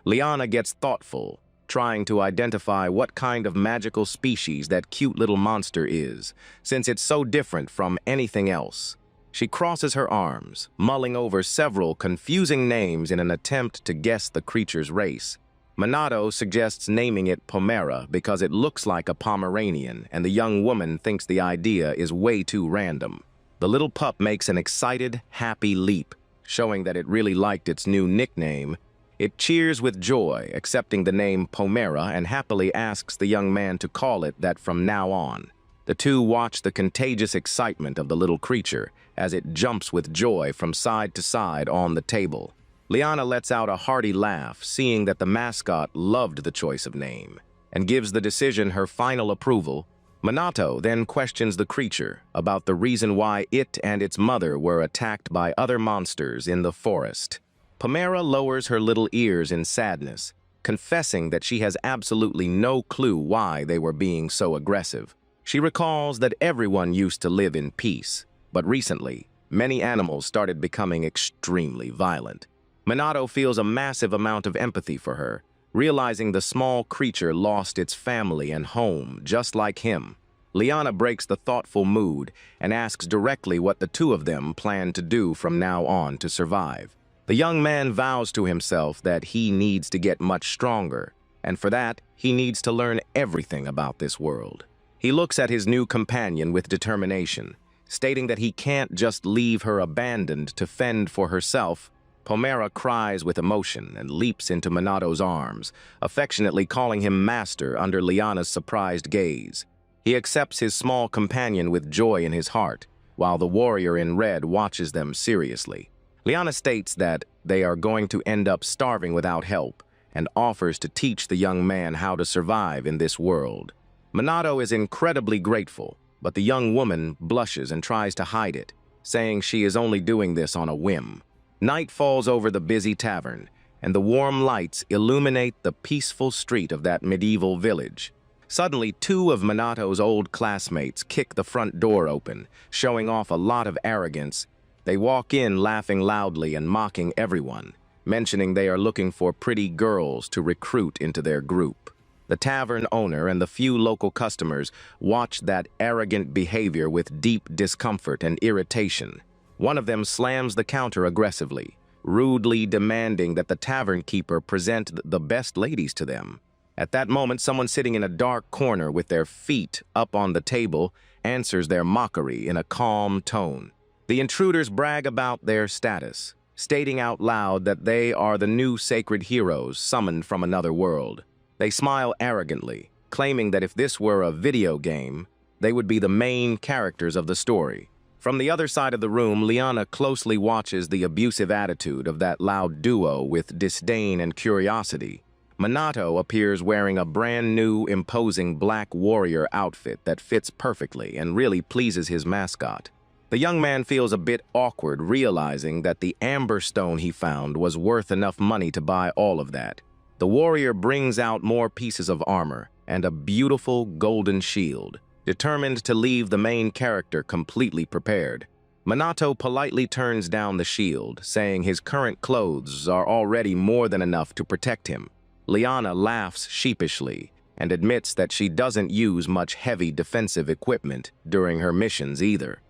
Liana gets thoughtful, trying to identify what kind of magical species that cute little monster is, since it's so different from anything else. She crosses her arms, mulling over several confusing names in an attempt to guess the creature's race. Minato suggests naming it Pomera because it looks like a Pomeranian, and the young woman thinks the idea is way too random. The little pup makes an excited, happy leap, showing that it really liked its new nickname. It cheers with joy, accepting the name Pomera, and happily asks the young man to call it that from now on. The two watch the contagious excitement of the little creature as it jumps with joy from side to side on the table. Liana lets out a hearty laugh, seeing that the mascot loved the choice of name, and gives the decision her final approval. Minato then questions the creature about the reason why it and its mother were attacked by other monsters in the forest. Pomera lowers her little ears in sadness, confessing that she has absolutely no clue why they were being so aggressive. She recalls that everyone used to live in peace, but recently, many animals started becoming extremely violent. Minato feels a massive amount of empathy for her, realizing the small creature lost its family and home just like him. Liana breaks the thoughtful mood and asks directly what the two of them plan to do from now on to survive. The young man vows to himself that he needs to get much stronger, and for that, he needs to learn everything about this world. He looks at his new companion with determination, stating that he can't just leave her abandoned to fend for herself. Pomera cries with emotion and leaps into Minato's arms, affectionately calling him master under Liana's surprised gaze. He accepts his small companion with joy in his heart, while the warrior in red watches them seriously. Liana states that they are going to end up starving without help, and offers to teach the young man how to survive in this world. Minato is incredibly grateful, but the young woman blushes and tries to hide it, saying she is only doing this on a whim. Night falls over the busy tavern, and the warm lights illuminate the peaceful street of that medieval village. Suddenly, two of Minato's old classmates kick the front door open, showing off a lot of arrogance. They walk in laughing loudly and mocking everyone, mentioning they are looking for pretty girls to recruit into their group. The tavern owner and the few local customers watch that arrogant behavior with deep discomfort and irritation. One of them slams the counter aggressively, rudely demanding that the tavern keeper present the best ladies to them. At that moment, someone sitting in a dark corner with their feet up on the table answers their mockery in a calm tone. The intruders brag about their status, stating out loud that they are the new sacred heroes summoned from another world. They smile arrogantly, claiming that if this were a video game, they would be the main characters of the story. From the other side of the room, Liana closely watches the abusive attitude of that loud duo with disdain and curiosity. Minato appears wearing a brand new, imposing black warrior outfit that fits perfectly and really pleases his mascot. The young man feels a bit awkward, realizing that the amber stone he found was worth enough money to buy all of that. The warrior brings out more pieces of armor and a beautiful golden shield, determined to leave the main character completely prepared. Minato politely turns down the shield, saying his current clothes are already more than enough to protect him. Liana laughs sheepishly and admits that she doesn't use much heavy defensive equipment during her missions either.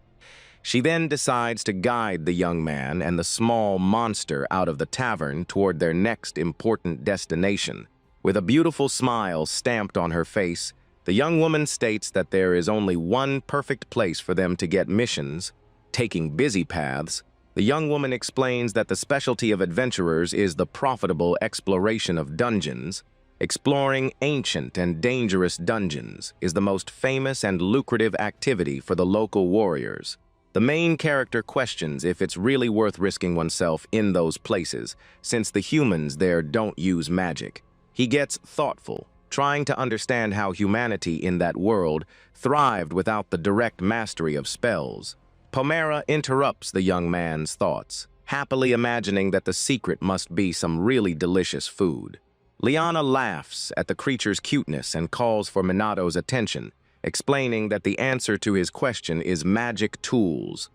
She then decides to guide the young man and the small monster out of the tavern toward their next important destination. With a beautiful smile stamped on her face, the young woman states that there is only one perfect place for them to get missions, taking busy paths. The young woman explains that the specialty of adventurers is the profitable exploration of dungeons. Exploring ancient and dangerous dungeons is the most famous and lucrative activity for the local warriors. The main character questions if it's really worth risking oneself in those places, since the humans there don't use magic. He gets thoughtful, trying to understand how humanity in that world thrived without the direct mastery of spells. Pomera interrupts the young man's thoughts, happily imagining that the secret must be some really delicious food. Liana laughs at the creature's cuteness and calls for Minato's attention, explaining that the answer to his question is magic tools.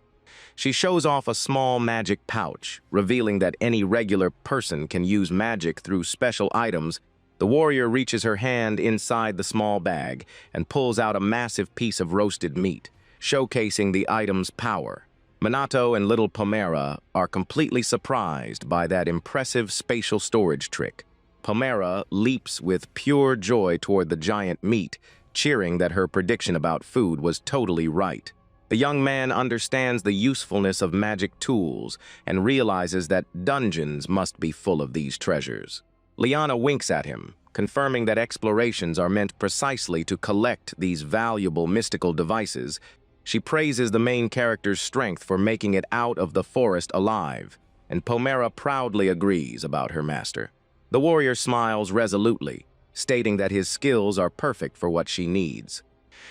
She shows off a small magic pouch, revealing that any regular person can use magic through special items. The warrior reaches her hand inside the small bag and pulls out a massive piece of roasted meat, showcasing the item's power. Minato and little Pomera are completely surprised by that impressive spatial storage trick. Pomera leaps with pure joy toward the giant meat, cheering that her prediction about food was totally right. The young man understands the usefulness of magic tools and realizes that dungeons must be full of these treasures. Liana winks at him, confirming that explorations are meant precisely to collect these valuable mystical devices. She praises the main character's strength for making it out of the forest alive, and Pomera proudly agrees about her master. The warrior smiles resolutely, stating that his skills are perfect for what she needs.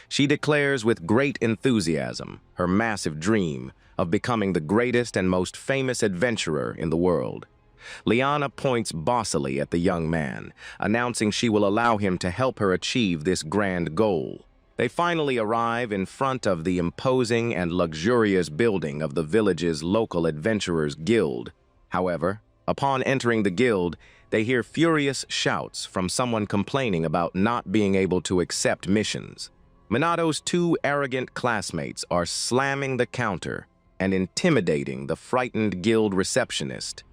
She declares with great enthusiasm her massive dream of becoming the greatest and most famous adventurer in the world. Liana points bossily at the young man, announcing she will allow him to help her achieve this grand goal. They finally arrive in front of the imposing and luxurious building of the village's local adventurers guild. However, upon entering the guild, they hear furious shouts from someone complaining about not being able to accept missions. Minato's two arrogant classmates are slamming the counter and intimidating the frightened guild receptionist.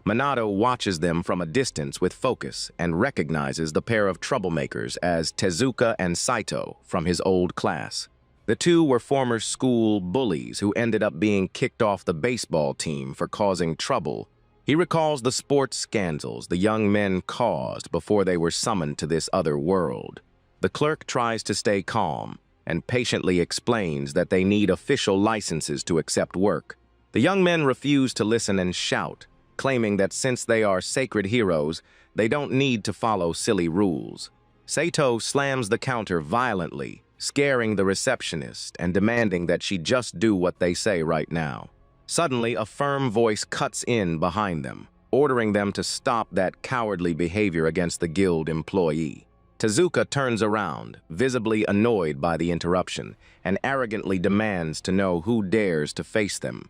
Minato watches them from a distance with focus and recognizes the pair of troublemakers as Tezuka and Saito from his old class. The two were former school bullies who ended up being kicked off the baseball team for causing trouble. He recalls the sports scandals the young men caused before they were summoned to this other world. The clerk tries to stay calm and patiently explains that they need official licenses to accept work. The young men refuse to listen and shout, claiming that since they are sacred heroes, they don't need to follow silly rules. Saito slams the counter violently, scaring the receptionist and demanding that she just do what they say right now. Suddenly, a firm voice cuts in behind them, ordering them to stop that cowardly behavior against the guild employee. Tezuka turns around, visibly annoyed by the interruption, and arrogantly demands to know who dares to face them.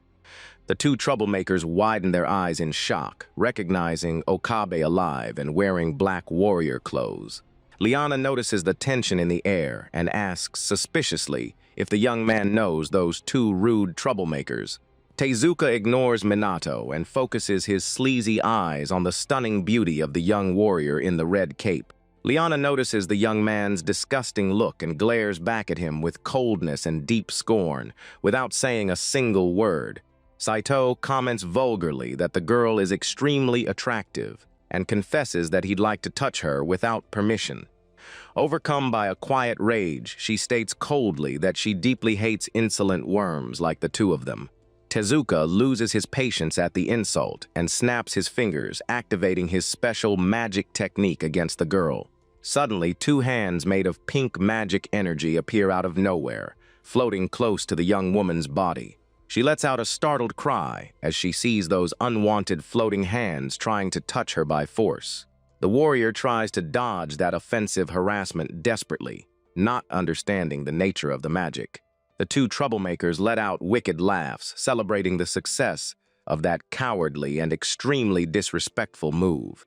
The two troublemakers widen their eyes in shock, recognizing Okabe alive and wearing black warrior clothes. Liana notices the tension in the air and asks suspiciously if the young man knows those two rude troublemakers. Tezuka ignores Minato and focuses his sleazy eyes on the stunning beauty of the young warrior in the red cape. Liana notices the young man's disgusting look and glares back at him with coldness and deep scorn, without saying a single word. Saito comments vulgarly that the girl is extremely attractive and confesses that he'd like to touch her without permission. Overcome by a quiet rage, she states coldly that she deeply hates insolent worms like the two of them. Tezuka loses his patience at the insult and snaps his fingers, activating his special magic technique against the girl. Suddenly, two hands made of pink magic energy appear out of nowhere, floating close to the young woman's body. She lets out a startled cry as she sees those unwanted floating hands trying to touch her by force. The warrior tries to dodge that offensive harassment desperately, not understanding the nature of the magic. The two troublemakers let out wicked laughs, celebrating the success of that cowardly and extremely disrespectful move.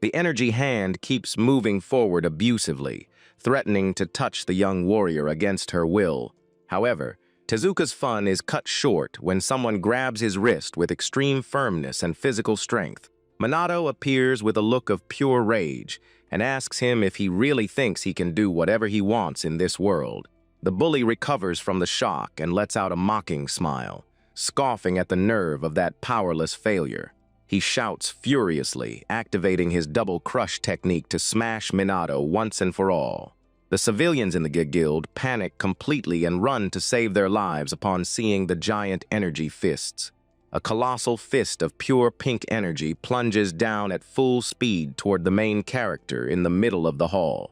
The energy hand keeps moving forward abusively, threatening to touch the young warrior against her will. However, Tezuka's fun is cut short when someone grabs his wrist with extreme firmness and physical strength. Minato appears with a look of pure rage and asks him if he really thinks he can do whatever he wants in this world. The bully recovers from the shock and lets out a mocking smile, scoffing at the nerve of that powerless failure. He shouts furiously, activating his double crush technique to smash Minato once and for all. The civilians in the guild panic completely and run to save their lives upon seeing the giant energy fists. A colossal fist of pure pink energy plunges down at full speed toward the main character in the middle of the hall.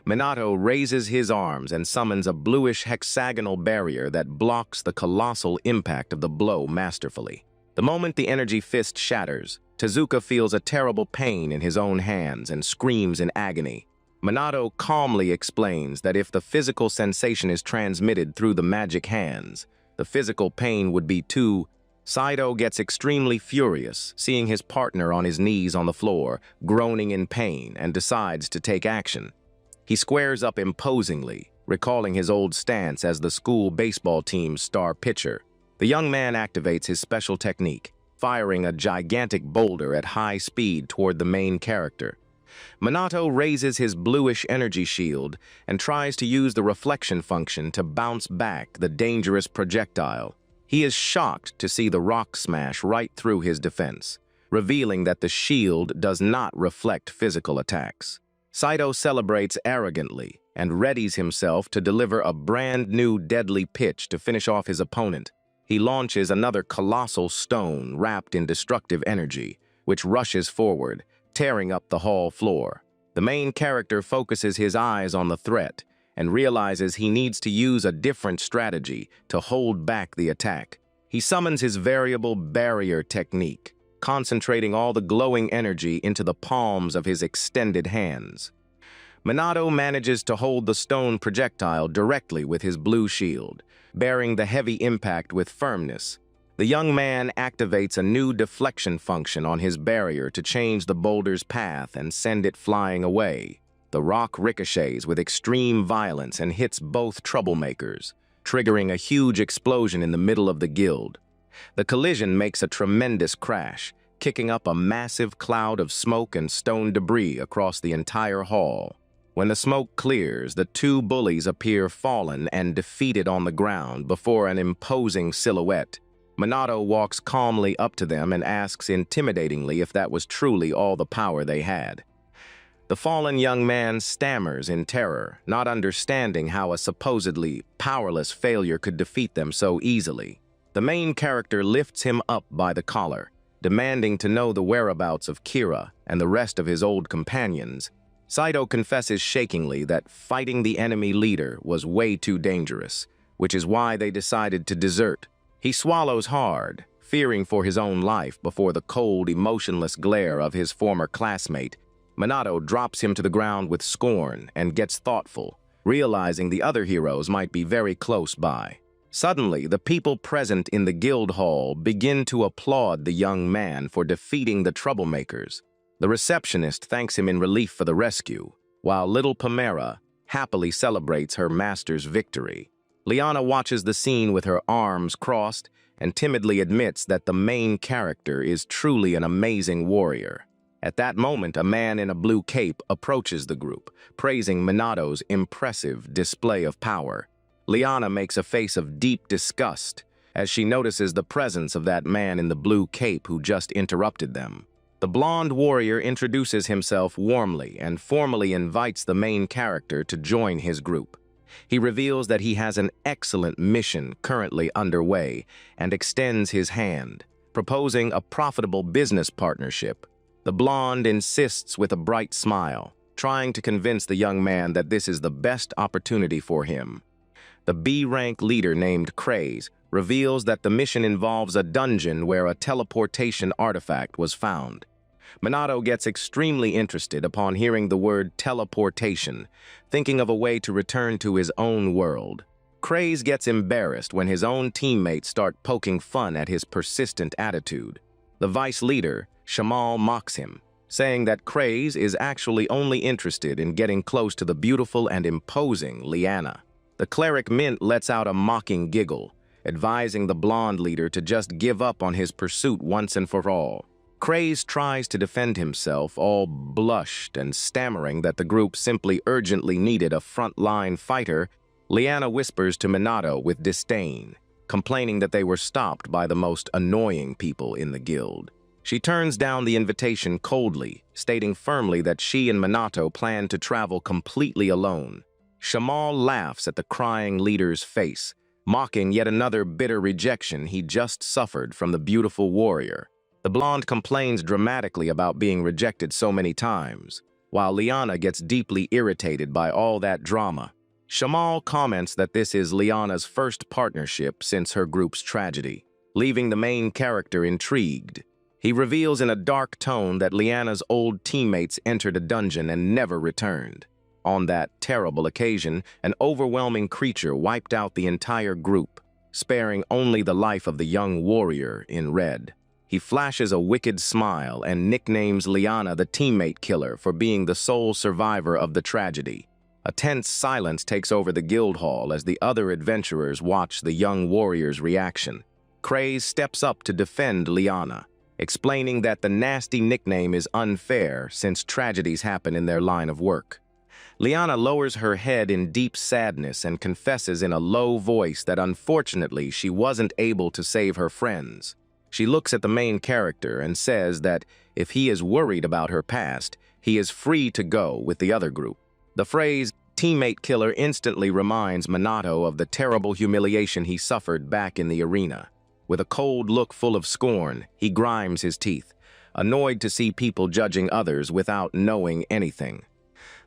Minato raises his arms and summons a bluish hexagonal barrier that blocks the colossal impact of the blow masterfully. The moment the energy fist shatters, Tezuka feels a terrible pain in his own hands and screams in agony. Minato calmly explains that if the physical sensation is transmitted through the magic hands, the physical pain would be too. Saito gets extremely furious, seeing his partner on his knees on the floor, groaning in pain, and decides to take action. He squares up imposingly, recalling his old stance as the school baseball team's star pitcher. The young man activates his special technique, firing a gigantic boulder at high speed toward the main character. Minato raises his bluish energy shield and tries to use the reflection function to bounce back the dangerous projectile. He is shocked to see the rock smash right through his defense, revealing that the shield does not reflect physical attacks. Saito celebrates arrogantly and readies himself to deliver a brand new deadly pitch to finish off his opponent. He launches another colossal stone wrapped in destructive energy, which rushes forward, tearing up the hall floor. The main character focuses his eyes on the threat and realizes he needs to use a different strategy to hold back the attack. He summons his variable barrier technique, concentrating all the glowing energy into the palms of his extended hands. Minato manages to hold the stone projectile directly with his blue shield, bearing the heavy impact with firmness. The young man activates a new deflection function on his barrier to change the boulder's path and send it flying away. The rock ricochets with extreme violence and hits both troublemakers, triggering a huge explosion in the middle of the guild. The collision makes a tremendous crash, kicking up a massive cloud of smoke and stone debris across the entire hall. When the smoke clears, the two bullies appear fallen and defeated on the ground before an imposing silhouette. Minato walks calmly up to them and asks intimidatingly if that was truly all the power they had. The fallen young man stammers in terror, not understanding how a supposedly powerless failure could defeat them so easily. The main character lifts him up by the collar, demanding to know the whereabouts of Kira and the rest of his old companions. Saito confesses shakingly that fighting the enemy leader was way too dangerous, which is why they decided to desert. He swallows hard, fearing for his own life before the cold, emotionless glare of his former classmate. Minato drops him to the ground with scorn and gets thoughtful, realizing the other heroes might be very close by. Suddenly, the people present in the guild hall begin to applaud the young man for defeating the troublemakers. The receptionist thanks him in relief for the rescue, while little Pamera happily celebrates her master's victory. Liana watches the scene with her arms crossed and timidly admits that the main character is truly an amazing warrior. At that moment, a man in a blue cape approaches the group, praising Minato's impressive display of power. Liana makes a face of deep disgust as she notices the presence of that man in the blue cape who just interrupted them. The blonde warrior introduces himself warmly and formally invites the main character to join his group. He reveals that he has an excellent mission currently underway and extends his hand, proposing a profitable business partnership. The blonde insists with a bright smile, trying to convince the young man that this is the best opportunity for him. The B-rank leader named Craze reveals that the mission involves a dungeon where a teleportation artifact was found. Minato gets extremely interested upon hearing the word teleportation, thinking of a way to return to his own world. Craze gets embarrassed when his own teammates start poking fun at his persistent attitude. The vice leader, Shamal, mocks him, saying that Craze is actually only interested in getting close to the beautiful and imposing Liana. The cleric Mint lets out a mocking giggle, advising the blonde leader to just give up on his pursuit once and for all. Craze tries to defend himself, all blushed and stammering that the group simply urgently needed a front-line fighter. Liana whispers to Minato with disdain, complaining that they were stopped by the most annoying people in the guild. She turns down the invitation coldly, stating firmly that she and Minato plan to travel completely alone. Shamal laughs at the crying leader's face, mocking yet another bitter rejection he just suffered from the beautiful warrior. The blonde complains dramatically about being rejected so many times, while Liana gets deeply irritated by all that drama. Shamal comments that this is Liana's first partnership since her group's tragedy, leaving the main character intrigued. He reveals in a dark tone that Liana's old teammates entered a dungeon and never returned. On that terrible occasion, an overwhelming creature wiped out the entire group, sparing only the life of the young warrior in red. He flashes a wicked smile and nicknames Liana the teammate killer for being the sole survivor of the tragedy. A tense silence takes over the guild hall as the other adventurers watch the young warrior's reaction. Craze steps up to defend Liana, explaining that the nasty nickname is unfair since tragedies happen in their line of work. Liana lowers her head in deep sadness and confesses in a low voice that unfortunately she wasn't able to save her friends. She looks at the main character and says that if he is worried about her past, he is free to go with the other group. The phrase teammate killer instantly reminds Minato of the terrible humiliation he suffered back in the arena. With a cold look full of scorn, he grinds his teeth, annoyed to see people judging others without knowing anything.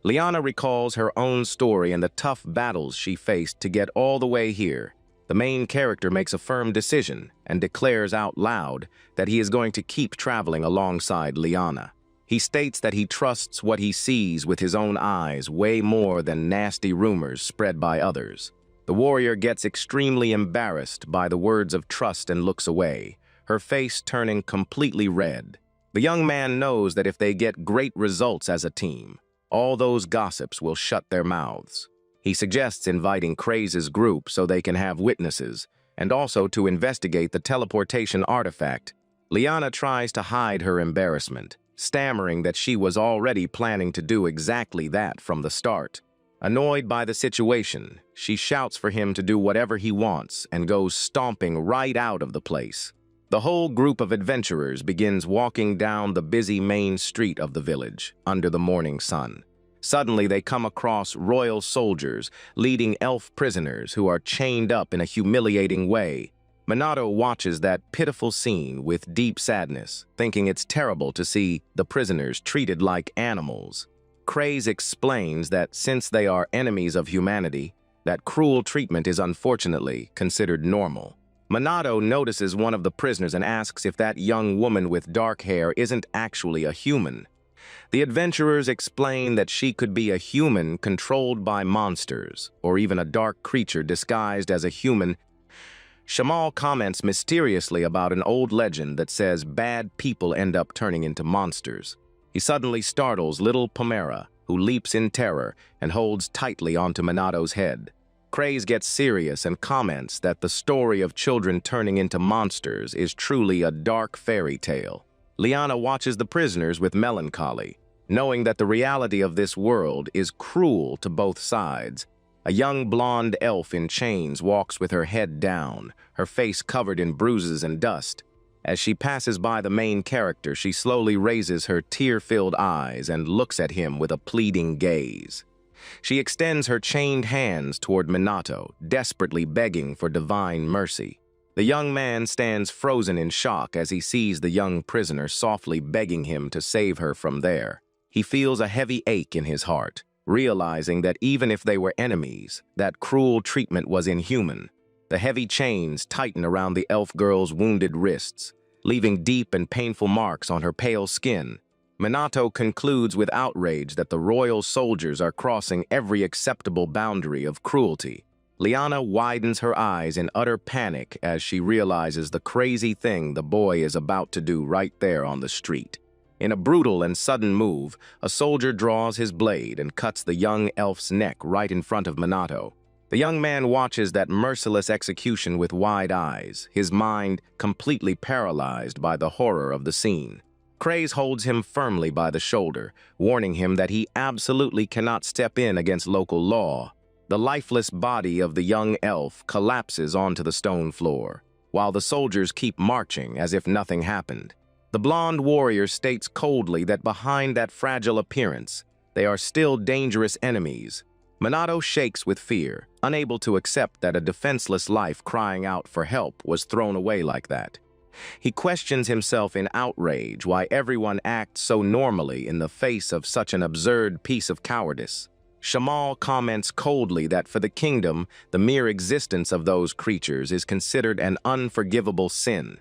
Liana recalls her own story and the tough battles she faced to get all the way here. The main character makes a firm decision and declares out loud that he is going to keep traveling alongside Liana. He states that he trusts what he sees with his own eyes way more than nasty rumors spread by others. The warrior gets extremely embarrassed by the words of trust and looks away, her face turning completely red. The young man knows that if they get great results as a team, all those gossips will shut their mouths. He suggests inviting Craze's group so they can have witnesses, and also to investigate the teleportation artifact. Liana tries to hide her embarrassment, stammering that she was already planning to do exactly that from the start. Annoyed by the situation, she shouts for him to do whatever he wants and goes stomping right out of the place. The whole group of adventurers begins walking down the busy main street of the village under the morning sun. Suddenly, they come across royal soldiers leading elf prisoners who are chained up in a humiliating way. Minato watches that pitiful scene with deep sadness, thinking it's terrible to see the prisoners treated like animals. Craze explains that since they are enemies of humanity, that cruel treatment is unfortunately considered normal. Minato notices one of the prisoners and asks if that young woman with dark hair isn't actually a human. The adventurers explain that she could be a human controlled by monsters, or even a dark creature disguised as a human. Shamal comments mysteriously about an old legend that says bad people end up turning into monsters. He suddenly startles little Pomera, who leaps in terror and holds tightly onto Minato's head. Craze gets serious and comments that the story of children turning into monsters is truly a dark fairy tale. Liana watches the prisoners with melancholy, knowing that the reality of this world is cruel to both sides. A young blonde elf in chains walks with her head down, her face covered in bruises and dust. As she passes by the main character, she slowly raises her tear-filled eyes and looks at him with a pleading gaze. She extends her chained hands toward Minato, desperately begging for divine mercy. The young man stands frozen in shock as he sees the young prisoner softly begging him to save her from there. He feels a heavy ache in his heart, realizing that even if they were enemies, that cruel treatment was inhuman. The heavy chains tighten around the elf girl's wounded wrists, leaving deep and painful marks on her pale skin. Minato concludes with outrage that the royal soldiers are crossing every acceptable boundary of cruelty. Liana widens her eyes in utter panic as she realizes the crazy thing the boy is about to do right there on the street. In a brutal and sudden move, a soldier draws his blade and cuts the young elf's neck right in front of Minato. The young man watches that merciless execution with wide eyes, his mind completely paralyzed by the horror of the scene. Craze holds him firmly by the shoulder, warning him that he absolutely cannot step in against local law. The lifeless body of the young elf collapses onto the stone floor, while the soldiers keep marching as if nothing happened. The blonde warrior states coldly that behind that fragile appearance, they are still dangerous enemies. Minato shakes with fear, unable to accept that a defenseless life crying out for help was thrown away like that. He questions himself in outrage why everyone acts so normally in the face of such an absurd piece of cowardice. Shamal comments coldly that for the kingdom, the mere existence of those creatures is considered an unforgivable sin.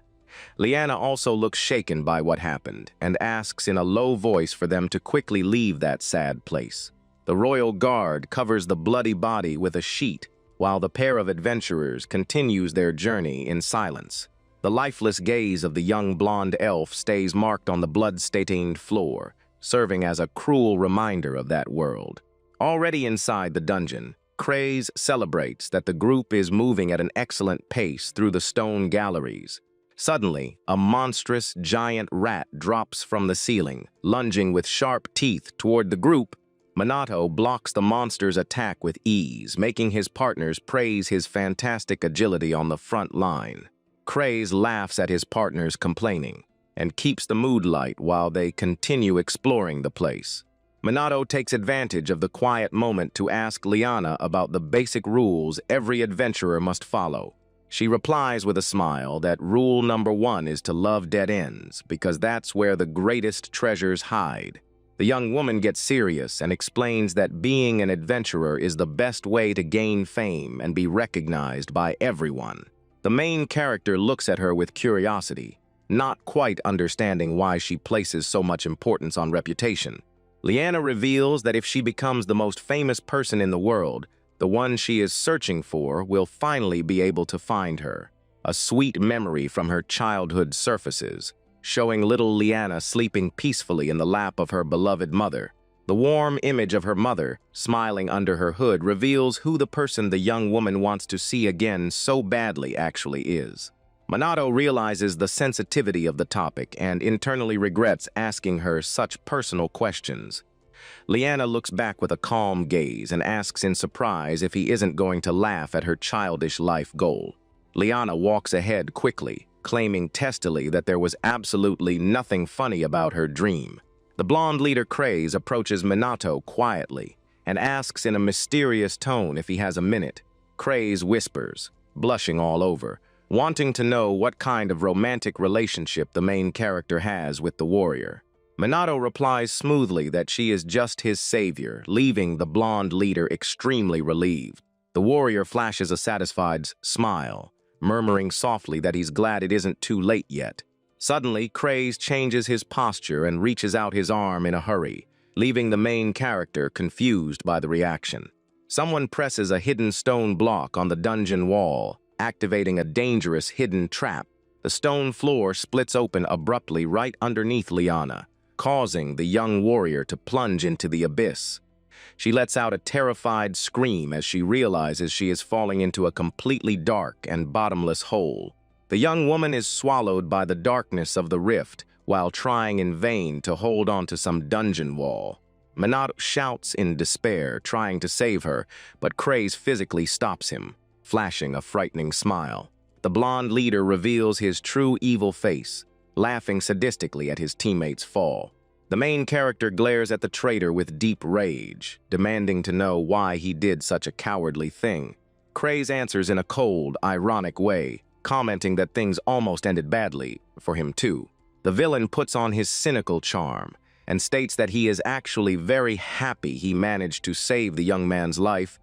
Liana also looks shaken by what happened and asks in a low voice for them to quickly leave that sad place. The royal guard covers the bloody body with a sheet while the pair of adventurers continues their journey in silence. The lifeless gaze of the young blonde elf stays marked on the blood-stained floor, serving as a cruel reminder of that world. Already inside the dungeon, Craze celebrates that the group is moving at an excellent pace through the stone galleries. Suddenly, a monstrous giant rat drops from the ceiling, lunging with sharp teeth toward the group. Minato blocks the monster's attack with ease, making his partners praise his fantastic agility on the front line. Craze laughs at his partners complaining and keeps the mood light while they continue exploring the place. Minato takes advantage of the quiet moment to ask Liana about the basic rules every adventurer must follow. She replies with a smile that rule number 1 is to love dead ends, because that's where the greatest treasures hide. The young woman gets serious and explains that being an adventurer is the best way to gain fame and be recognized by everyone. The main character looks at her with curiosity, not quite understanding why she places so much importance on reputation. Liana reveals that if she becomes the most famous person in the world, the one she is searching for will finally be able to find her. A sweet memory from her childhood surfaces, showing little Liana sleeping peacefully in the lap of her beloved mother. The warm image of her mother, smiling under her hood, reveals who the person the young woman wants to see again so badly actually is. Minato realizes the sensitivity of the topic and internally regrets asking her such personal questions. Liana looks back with a calm gaze and asks in surprise if he isn't going to laugh at her childish life goal. Liana walks ahead quickly, claiming testily that there was absolutely nothing funny about her dream. The blonde leader Craze approaches Minato quietly and asks in a mysterious tone if he has a minute. Craze whispers, blushing all over, wanting to know what kind of romantic relationship the main character has with the warrior. Minato replies smoothly that she is just his savior, leaving the blonde leader extremely relieved. The warrior flashes a satisfied smile, murmuring softly that he's glad it isn't too late yet. Suddenly, Craze changes his posture and reaches out his arm in a hurry, leaving the main character confused by the reaction. Someone presses a hidden stone block on the dungeon wall, activating a dangerous hidden trap. The stone floor splits open abruptly right underneath Liana, causing the young warrior to plunge into the abyss. She lets out a terrified scream as she realizes she is falling into a completely dark and bottomless hole. The young woman is swallowed by the darkness of the rift while trying in vain to hold onto some dungeon wall. Minato shouts in despair, trying to save her, but Craze physically stops him, flashing a frightening smile. The blonde leader reveals his true evil face, laughing sadistically at his teammate's fall. The main character glares at the traitor with deep rage, demanding to know why he did such a cowardly thing. Craze answers in a cold, ironic way, commenting that things almost ended badly for him too. The villain puts on his cynical charm and states that he is actually very happy he managed to save the young man's life